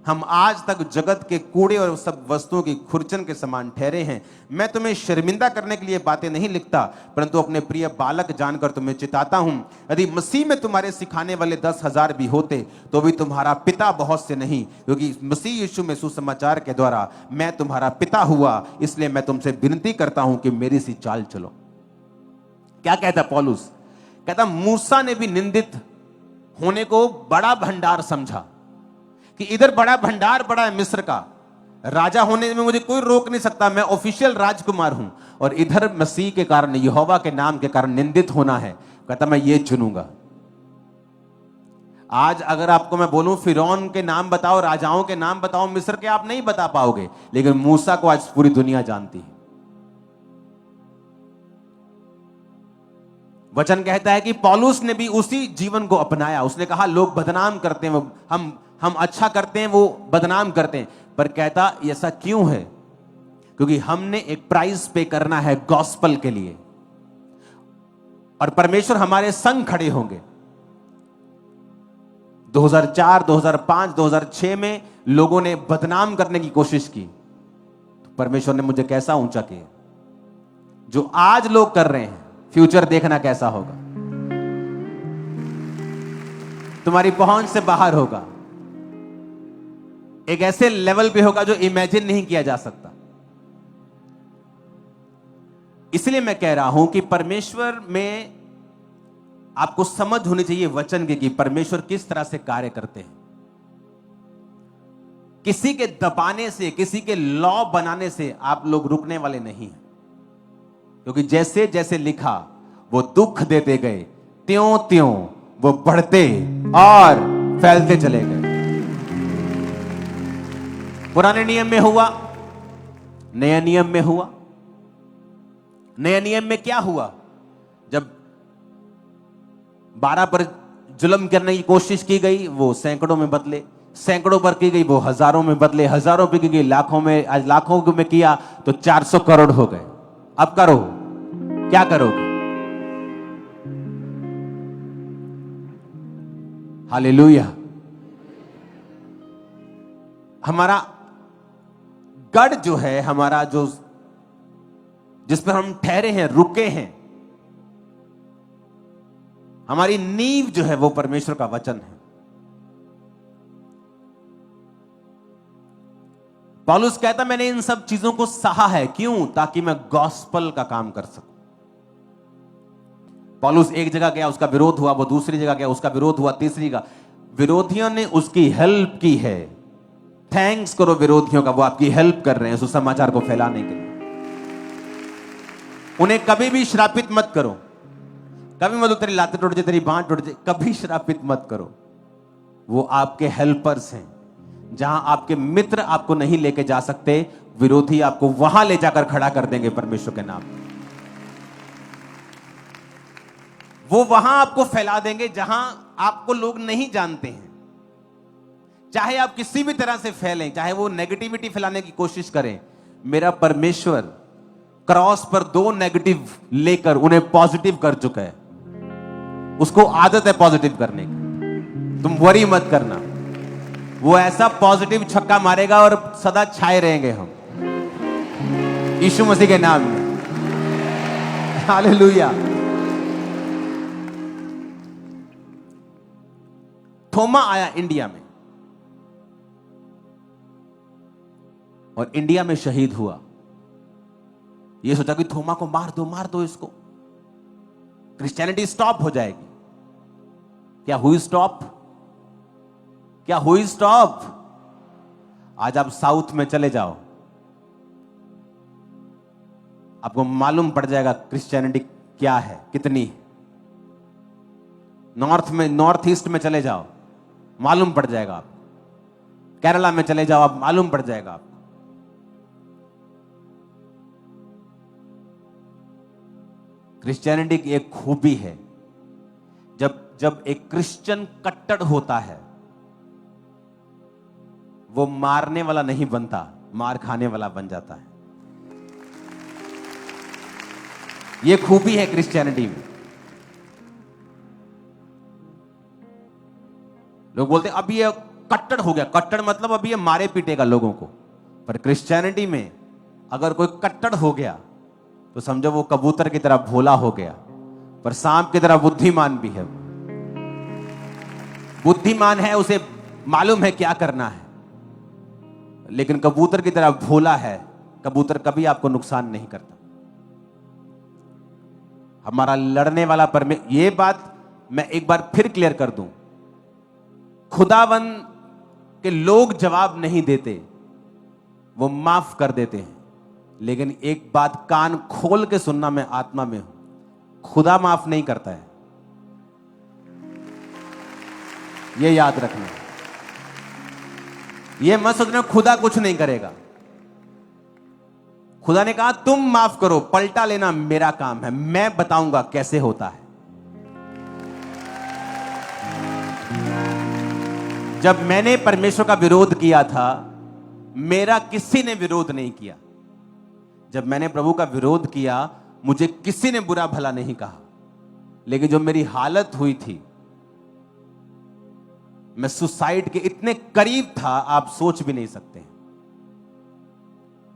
हम आज तक जगत के कूड़े और सब वस्तुओं की खुरचन के समान ठहरे हैं। मैं तुम्हें शर्मिंदा करने के लिए बातें नहीं लिखता, परंतु अपने प्रिय बालक जानकर तुम्हें चिताता हूं। यदि मसीह में तुम्हारे सिखाने वाले 10,000 भी होते तो भी तुम्हारा पिता बहुत से नहीं, क्योंकि मसीह यीशु में सुसमाचार के द्वारा मैं तुम्हारा पिता हुआ। इसलिए मैं तुमसे विनती करता हूं कि मेरी सी चाल चलो। क्या कहता पौलुस? कहता मूसा ने भी निंदित होने को बड़ा भंडार समझा कि इधर बड़ा भंडार बड़ा है मिस्र का, राजा होने में मुझे कोई रोक नहीं सकता, मैं ऑफिशियल राजकुमार हूं, और इधर मसीह के कारण, यहोवा के नाम के कारण निंदित होना है। कहता मैं ये चुनूंगा। आज अगर आपको मैं बोलूं फिरौन के नाम बताओ, राजाओं के नाम बताओ मिस्र के, आप नहीं बता पाओगे, लेकिन मूसा को आज पूरी दुनिया जानती है। वचन कहता है कि पौलुस ने भी उसी जीवन को अपनाया। उसने कहा लोग बदनाम करते हैं, हम अच्छा करते हैं, वो बदनाम करते हैं। पर कहता ऐसा क्यों है? क्योंकि हमने एक प्राइस पे करना है गॉस्पल के लिए, और परमेश्वर हमारे संग खड़े होंगे। 2004, 2005, 2006 में लोगों ने बदनाम करने की कोशिश की, तो परमेश्वर ने मुझे कैसा ऊंचा किया। जो आज लोग कर रहे हैं, फ्यूचर देखना कैसा होगा। तुम्हारी पहुंच से बाहर होगा, एक ऐसे लेवल पे होगा जो इमेजिन नहीं किया जा सकता। इसलिए मैं कह रहा हूं कि परमेश्वर में आपको समझ होनी चाहिए वचन की, कि परमेश्वर किस तरह से कार्य करते हैं। किसी के दबाने से, किसी के लॉ बनाने से आप लोग रुकने वाले नहीं हैं, क्योंकि जैसे जैसे लिखा वो दुख देते गए, त्यों त्यों वो बढ़ते और फैलते चले गए। पुराने नियम में हुआ, नए नियम में हुआ। नए नियम में क्या हुआ? जब 12 पर जुल्म करने की कोशिश की गई, वो सैकड़ों में बदले, सैकड़ों पर की गई वो हजारों में बदले, हजारों पर की गई लाखों में, आज लाखों में किया तो 400 करोड़ हो गए। अब करो, क्या करोगे? हालेलुया। हमारा गढ़ जो है, हमारा जो जिस पर हम ठहरे हैं, रुके हैं, हमारी नींव जो है वो परमेश्वर का वचन है। पौलुस कहता मैंने इन सब चीजों को सहा है, क्यों? ताकि मैं गॉस्पल का काम कर सकूं। पौलुस एक जगह गया, उसका विरोध हुआ, वो दूसरी जगह गया, उसका विरोध हुआ, तीसरी जगह। विरोधियों ने उसकी हेल्प की है। थैंक्स करो विरोधियों का, वो आपकी हेल्प कर रहे हैं सुसमाचार को फैलाने के लिए। उन्हें कभी भी श्रापित मत करो। कभी मत तेरी लातें टूट जाए, तेरी बांह टूट जाए, कभी श्रापित मत करो। वो आपके हेल्पर्स हैं। जहां आपके मित्र आपको नहीं लेके जा सकते, विरोधी आपको वहां ले जाकर खड़ा कर देंगे परमेश्वर के नाम। वो वहां आपको फैला देंगे जहां आपको लोग नहीं जानते हैं। चाहे आप किसी भी तरह से फैलें, चाहे वो नेगेटिविटी फैलाने की कोशिश करें, मेरा परमेश्वर क्रॉस पर 2 नेगेटिव लेकर उन्हें पॉजिटिव कर चुका है। उसको आदत है पॉजिटिव करने की। तुम वरी मत करना, वो ऐसा पॉजिटिव छक्का मारेगा और सदा छाए रहेंगे हम, यीशु मसीह के नाम में। हालेलुया। थोमा आया इंडिया में और इंडिया में शहीद हुआ। ये सोचा कि थोमा को मार दो इसको, क्रिश्चियनिटी स्टॉप हो जाएगी। क्या हुई स्टॉप? क्या हुई स्टॉप? आज आप साउथ में चले जाओ, आपको मालूम पड़ जाएगा क्रिश्चियनिटी क्या है, कितनी है। नॉर्थ में, नॉर्थ ईस्ट में चले जाओ, मालूम पड़ जाएगा आपको। केरला में चले जाओ, आप मालूम पड़ जाएगा आपको। क्रिश्चियनिटी की एक खूबी है, जब एक क्रिश्चियन कट्टर होता है, वो मारने वाला नहीं बनता, मार खाने वाला बन जाता है। ये खूबी है क्रिश्चियनिटी में। लोग बोलते हैं अब ये कट्टर हो गया। कट्टर मतलब अब ये मारे पीटेगा लोगों को। पर क्रिश्चियनिटी में अगर कोई कट्टर हो गया तो समझो वो कबूतर की तरह भोला हो गया, पर सांप की तरह बुद्धिमान भी है। बुद्धिमान है, उसे मालूम है क्या करना है, लेकिन कबूतर की तरह भोला है। कबूतर कभी आपको नुकसान नहीं करता। हमारा लड़ने वाला ये बात मैं एक बार फिर क्लियर कर दूं, खुदावन के लोग जवाब नहीं देते, वो माफ कर देते हैं। लेकिन एक बात कान खोल के सुनना, मैं आत्मा में हूं, खुदा माफ नहीं करता है। ये याद रखना। ये मत सोचना खुदा कुछ नहीं करेगा। खुदा ने कहा तुम माफ करो, पलटा लेना मेरा काम है, मैं बताऊंगा कैसे होता है। जब मैंने परमेश्वर का विरोध किया था, मेरा किसी ने विरोध नहीं किया। जब मैंने प्रभु का विरोध किया, मुझे किसी ने बुरा भला नहीं कहा। लेकिन जो मेरी हालत हुई थी, मैं सुसाइड के इतने करीब था, आप सोच भी नहीं सकते।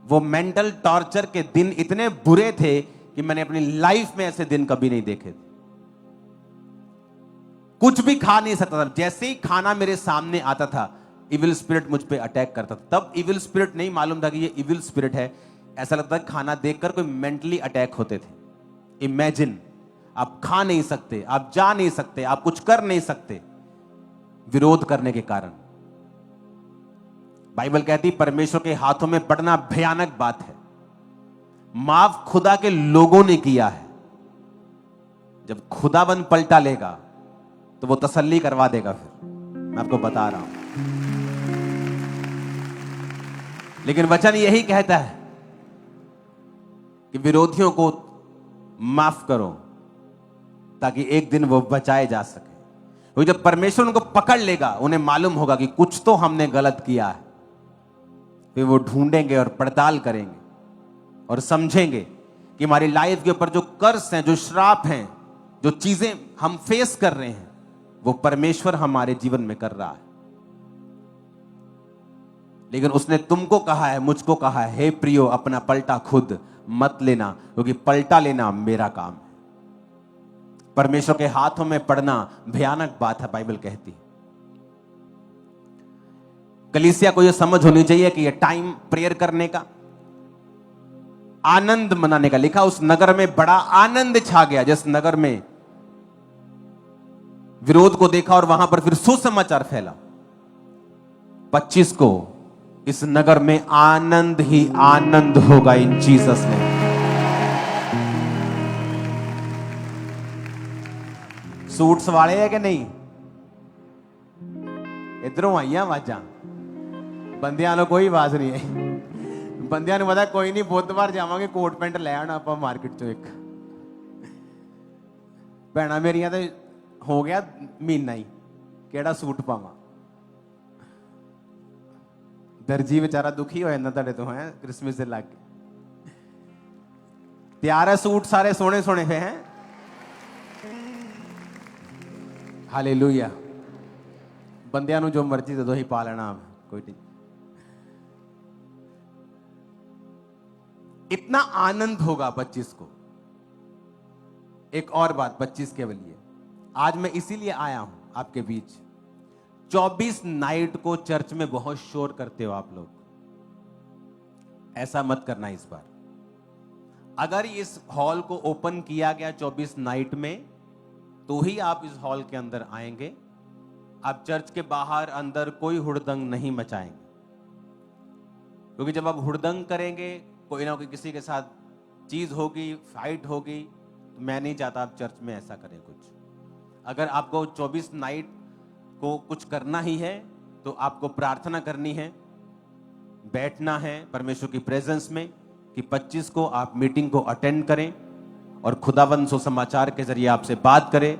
वो मेंटल टॉर्चर के दिन इतने बुरे थे कि मैंने अपनी लाइफ में ऐसे दिन कभी नहीं देखे थे। कुछ भी खा नहीं सकता था। जैसे ही खाना मेरे सामने आता था, इविल स्पिरिट मुझ पे अटैक करता था। तब इविल स्पिरिट नहीं मालूम था कि ये इविल स्पिरिट है। ऐसा लगता है खाना देखकर कोई मेंटली अटैक होते थे। इमेजिन, आप खा नहीं सकते, आप जा नहीं सकते, आप कुछ कर नहीं सकते, विरोध करने के कारण। बाइबल कहती परमेश्वर के हाथों में पड़ना भयानक बात है। माफ खुदा के लोगों ने किया है। जब खुदाबंद पलटा लेगा तो वो तसल्ली करवा देगा। फिर मैं आपको बता रहा हूं, लेकिन वचन यही कहता है कि विरोधियों को माफ करो ताकि एक दिन वो बचाए जा सके। क्योंकि जब परमेश्वर उनको पकड़ लेगा, उन्हें मालूम होगा कि कुछ तो हमने गलत किया है। फिर वो ढूंढेंगे और पड़ताल करेंगे और समझेंगे कि हमारी लाइफ के ऊपर जो कर्स हैं, जो श्राप हैं, जो चीजें हम फेस कर रहे हैं, वो परमेश्वर हमारे जीवन में कर रहा है। लेकिन उसने तुमको कहा है, मुझको कहा है, हे प्रियो अपना पलटा खुद मत लेना, क्योंकि पलटा लेना मेरा काम है। परमेश्वर के हाथों में पड़ना भयानक बात है, बाइबल कहती है। कलीसिया को यह समझ होनी चाहिए कि यह टाइम प्रेयर करने का, आनंद मनाने का। लिखा उस नगर में बड़ा आनंद छा गया, जिस नगर में विरोध को देखा और वहां पर फिर सुसमाचार फैला। 25 को इस नगर में आनंद ही आनंद होगा इन जीसस ने। सूट्स वाले है कि नहीं? इधरों आइया आवाजा, बंदियां नो कोई आवाज नहीं है। बंदियां नु पता कोई नहीं, बुधवार जावांगे कोट पैंट ले आना आप मार्केट चो एक। भैणा मेरिया तो हो गया महीना ही, केड़ा सूट पावा। दर्जी बेचारा दुखी हो जाता तेरे तो है क्रिसमस से लाके। तैयार है सूट सारे सोने सोने पे हैं। हालेलुया। बंदियां नु जो मर्जी दे दो ही पा लेना, कोई नहीं। इतना आनंद होगा 25 को। एक और बात 25 के लिए आज मैं इसीलिए आया हूं आपके बीच। 24 नाइट को चर्च में बहुत शोर करते हो आप लोग, ऐसा मत करना इस बार। अगर इस हॉल को ओपन किया गया 24 नाइट में, तो ही आप इस हॉल के अंदर आएंगे। आप चर्च के बाहर अंदर कोई हुड़दंग नहीं मचाएंगे, क्योंकि जब आप हुड़दंग करेंगे, कोई ना कोई किसी के साथ चीज होगी, फाइट होगी, तो मैं नहीं चाहता आप चर्च में ऐसा करें कुछ। अगर आपको 24 नाइट को कुछ करना ही है, तो आपको प्रार्थना करनी है, बैठना है परमेश्वर की प्रेजेंस में, कि 25 को आप मीटिंग को अटेंड करें और खुदावंद सुसमाचार के जरिए आपसे बात करें।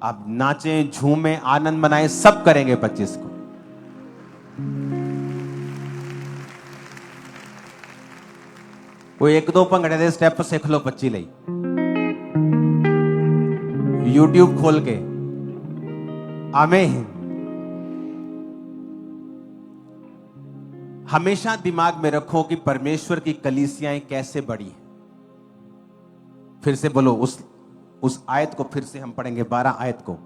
आप नाचें, झूमें, आनंद मनाएं, सब करेंगे 25 को। कोई एक दो भंगड़े दे स्टेप सीख लो 25 ਲਈ, यूट्यूब खोल के। आमीन। हमेशा दिमाग में रखो कि परमेश्वर की कलीसियाएं कैसे बड़ी हैं। फिर से बोलो, उस आयत को फिर से हम पढ़ेंगे, 12 आयत को।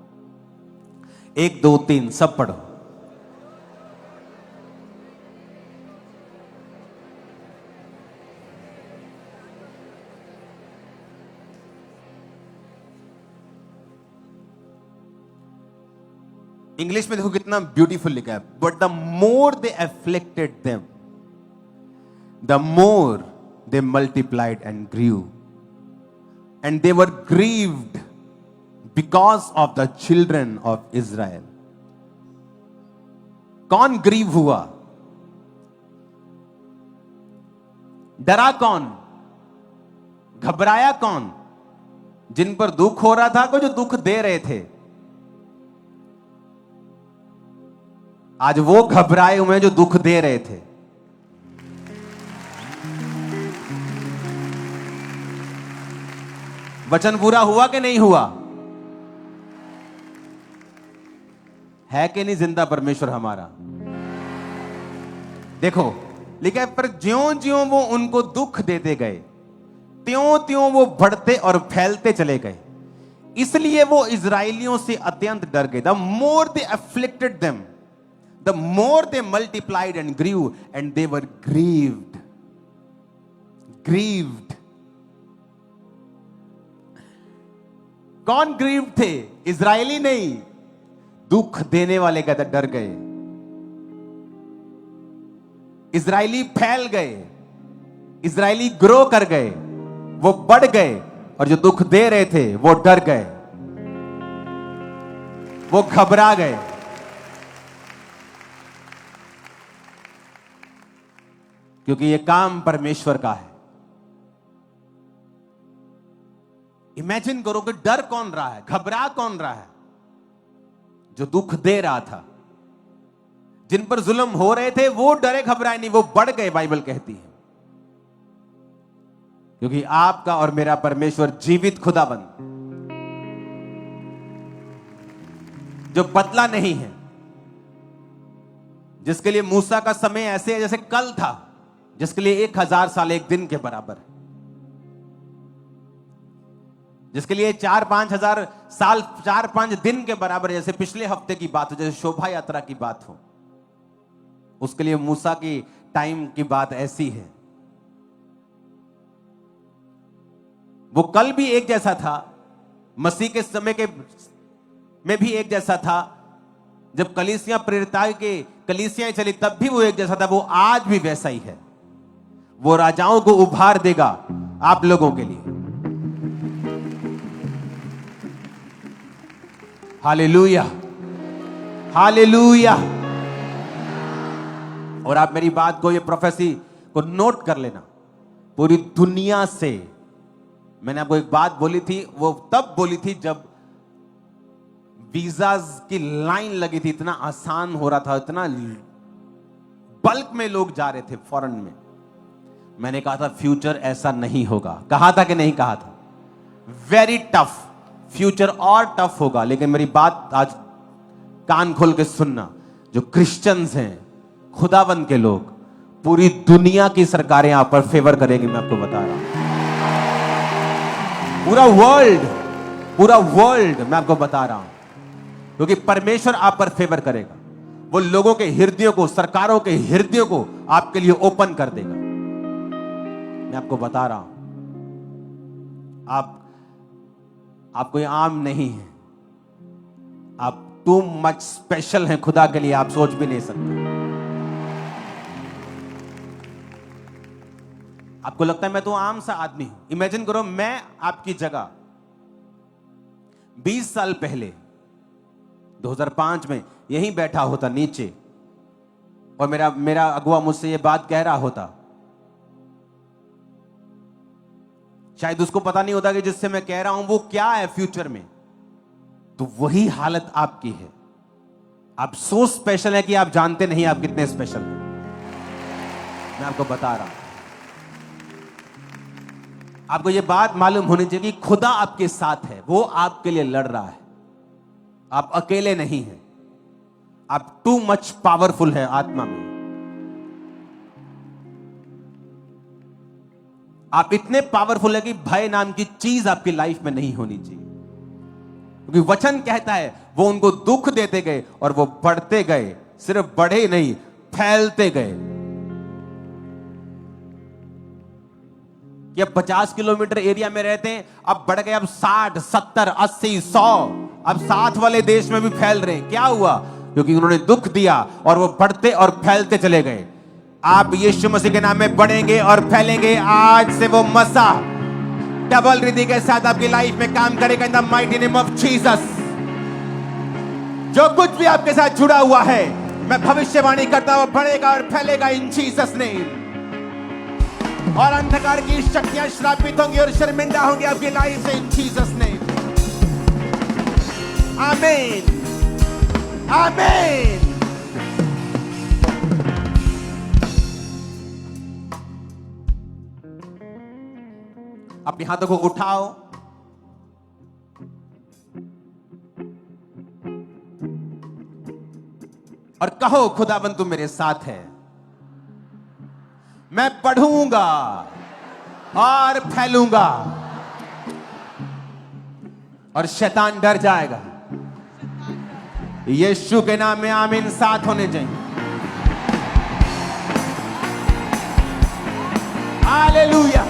1 2 3 सब पढ़ो। इंग्लिश में देखो कितना ब्यूटीफुल लिखा है। But the more they afflicted them, the more they multiplied and grieve, and they were grieved because of the children of Israel. कौन ग्रीव हुआ? डरा कौन? घबराया कौन? जिन पर दुख हो रहा था, को जो दुख दे रहे थे। आज वो घबराए हुए जो दुख दे रहे थे। वचन पूरा हुआ कि नहीं हुआ? है कि नहीं जिंदा परमेश्वर हमारा? देखो लिखा है, पर ज्यों ज्यों वो उनको दुख देते गए, त्यों त्यों वो बढ़ते और फैलते चले गए। इसलिए वो इजरायलियों से अत्यंत डर गए। The more they afflicted them, the more they multiplied and grew, and they were grieved. Grieved. कौन grieved थे? इजरायली नहीं, दुख देने वाले कहते डर गए। इजरायली फैल गए, इजरायली ग्रो कर गए, वो बढ़ गए, और जो दुख दे रहे थे वो डर गए, वो घबरा गए। क्योंकि ये काम परमेश्वर का है। इमेजिन करो कि डर कौन रहा है, घबरा कौन रहा है? जो दुख दे रहा था। जिन पर जुल्म हो रहे थे वो डरे घबराए नहीं, वो बढ़ गए, बाइबल कहती है। क्योंकि आपका और मेरा परमेश्वर जीवित खुदाबंद, जो बदला नहीं है, जिसके लिए मूसा का समय ऐसे है जैसे कल था, जिसके लिए 1000 साल एक दिन के बराबर है। जिसके लिए 4-5 हजार साल 4-5 दिन के बराबर, जैसे पिछले हफ्ते की बात हो, जैसे शोभा यात्रा की बात हो, उसके लिए मूसा की टाइम की बात ऐसी है। वो कल भी एक जैसा था, मसीह के समय के में भी एक जैसा था, जब कलीसियां प्रेरिताएं के कलीसियां चली तब भी वो एक जैसा था, वो आज भी वैसा ही है। वो राजाओं को उभार देगा आप लोगों के लिए। Hallelujah, hallelujah. और आप मेरी बात को, ये प्रोफेसी को नोट कर लेना। पूरी दुनिया से, मैंने आपको एक बात बोली थी, वो तब बोली थी जब वीजाज की लाइन लगी थी, इतना आसान हो रहा था, इतना बल्क में लोग जा रहे थे फॉरेन में। मैंने कहा था फ्यूचर ऐसा नहीं होगा। कहा था कि नहीं कहा था? वेरी टफ फ्यूचर, और टफ होगा। लेकिन मेरी बात आज कान खोल के सुनना, जो क्रिश्चियंस हैं, खुदावंद के लोग, पूरी दुनिया की सरकारें आप पर फेवर करेंगी। मैं आपको बता रहा हूं, पूरा वर्ल्ड मैं आपको बता रहा हूं, क्योंकि परमेश्वर आप पर फेवर करेगा। वो लोगों के हृदयों को, सरकारों के हृदयों को आपके लिए ओपन कर देगा। मैं आपको बता रहा हूं, आप कोई आम नहीं है, आप टू मच स्पेशल हैं खुदा के लिए, आप सोच भी नहीं सकते। आपको लगता है मैं तो आम सा आदमी हूं। इमेजिन करो, मैं आपकी जगह 20 साल पहले 2005 में यहीं बैठा होता नीचे, और मेरा अगुआ मुझसे ये बात कह रहा होता। शायद उसको पता नहीं होता कि जिससे मैं कह रहा हूं वो क्या है फ्यूचर में। तो वही हालत आपकी है। आप सो स्पेशल है कि आप जानते नहीं आप कितने स्पेशल हैं। मैं आपको बता रहा हूं, आपको यह बात मालूम होनी चाहिए कि खुदा आपके साथ है, वो आपके लिए लड़ रहा है। आप अकेले नहीं हैं, आप टू मच पावरफुल है आत्मा में। आप इतने पावरफुल है कि भय नाम की चीज आपकी लाइफ में नहीं होनी चाहिए, क्योंकि वचन कहता है वो उनको दुख देते गए और वो बढ़ते गए, सिर्फ बढ़े नहीं, फैलते गए। कि अब 50 किलोमीटर एरिया में रहते हैं, अब बढ़ गए, अब 60, 70, 80, 100, अब 60 वाले देश में भी फैल रहे हैं। क्या हुआ? क्योंकि उन्होंने दुख दिया और वो बढ़ते और फैलते चले गए। आप यीशु मसीह के नाम में बढ़ेंगे और फैलेंगे। आज से वो मसा डबल रिद्धि के साथ आपकी लाइफ में काम करेगा in the mighty name of Jesus. जो कुछ भी आपके साथ जुड़ा हुआ है, मैं भविष्यवाणी करता हूं, बढ़ेगा और फैलेगा इन जीसस नेम। और अंधकार की शक्तियां श्रापित होंगी और शर्मिंदा होंगी आपकी लाइफ से इन जीसस नेम। आमीन, आमीन। अपने हाथों को उठाओ और कहो, खुदाबंद तू मेरे साथ है। मैं बढ़ूंगा और फैलूंगा और शैतान डर जाएगा। यीशु के नाम में आमीन। साथ होने चाहिए। हालेलुया,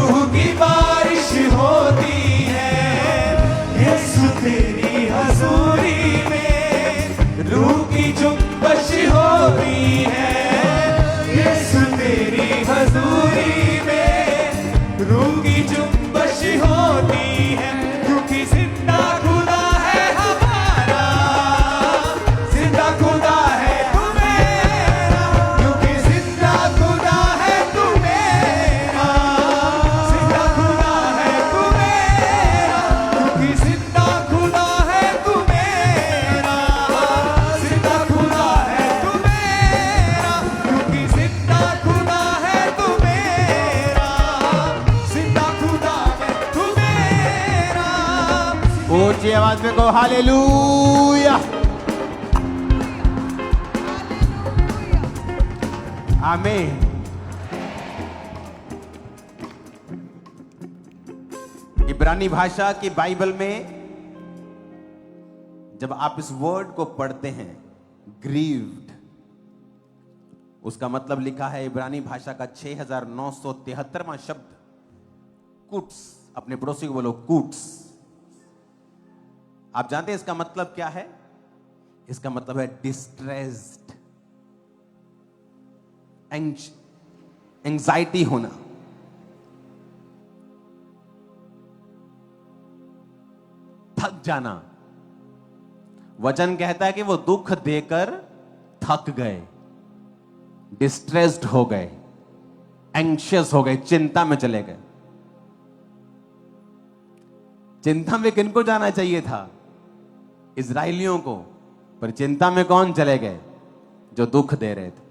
रूह की बारिश होती है यीशु तेरी हजूरी में, रूह की जुम्बश होती है यीशु तेरी हजूरी में, रूह की जुम्बश होती है, क्योंकि जिंदा खुदा है हमारा, जिंदा खुदा है तू मेरा, क्योंकि जिंदा खुदा है तू मेरा, जिंदा खुदा है तू मेरा, क्योंकि जिंदा खुदा है तू मेरा, जिंदा खुदा है तू मेरा, क्योंकि जिंदा खुदा है तू मेरा, जिंदा खुदा है तू मेरा। ऊंची आवाज में कहो हालेलुया। आमीन। इब्रानी भाषा की बाइबल में जब आप इस वर्ड को पढ़ते हैं ग्रीव्ड, उसका मतलब लिखा है इब्रानी भाषा का 6973वां शब्द कुट्स। अपने पड़ोसी को बोलो कुट्स। आप जानते हैं इसका मतलब क्या है? इसका मतलब है डिस्ट्रेस्ड, एंजाइटी होना, थक जाना। वचन कहता है कि वो दुख देकर थक गए, डिस्ट्रेस्ड हो गए, एंग्शियस हो गए, चिंता में चले गए। चिंता में किनको जाना चाहिए था? इजराइलियों को। पर चिंता में कौन चले गए? जो दुख दे रहे थे।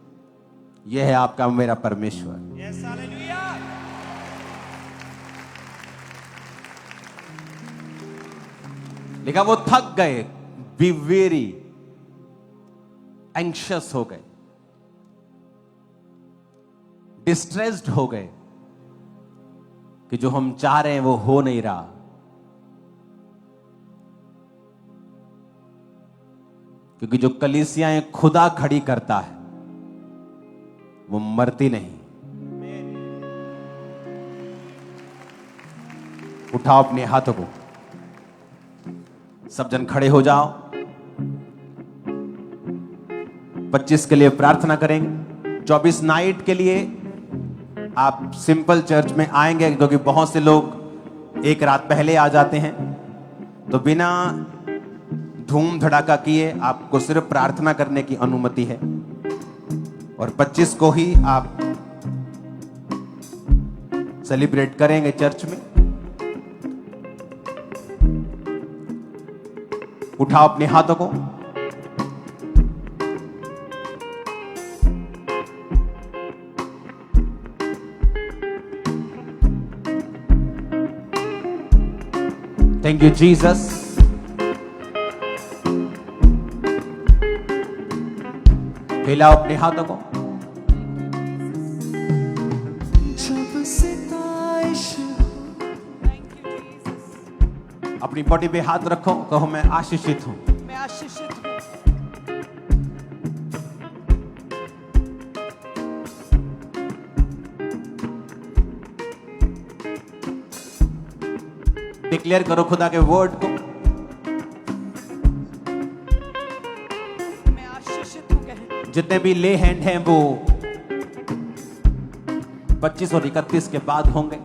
यह है आपका मेरा परमेश्वर। Yes hallelujah. लिखा वो थक गए, बी वेरी, एंग्शियस हो गए, डिस्ट्रेस्ड हो गए कि जो हम चाह रहे हैं वो हो नहीं रहा। क्योंकि जो कलीसियाएं खुदा खड़ी करता है वो मरती नहीं। उठाओ अपने हाथों को, सब जन खड़े हो जाओ। 25 के लिए प्रार्थना करेंगे। 24 नाइट के लिए आप सिंपल चर्च में आएंगे, क्योंकि बहुत से लोग एक रात पहले आ जाते हैं। तो बिना धूम धड़ाका किए आपको सिर्फ प्रार्थना करने की अनुमति है। और 25 को ही आप सेलिब्रेट करेंगे चर्च में। उठाओ अपने हाथों को। Thank you Jesus. हिलाओ अपने हाथों को। जब सिताइश अपनी बॉडी पे हाथ रखो, कहो मैं आशीषित हूं। मैं आशीषित हूँ। डिक्लेयर करो खुदा के वर्ड को। मैं आशीषित हूँ कहे। जितने भी ले हैंड हैं वो 25 और 31 के बाद होंगे।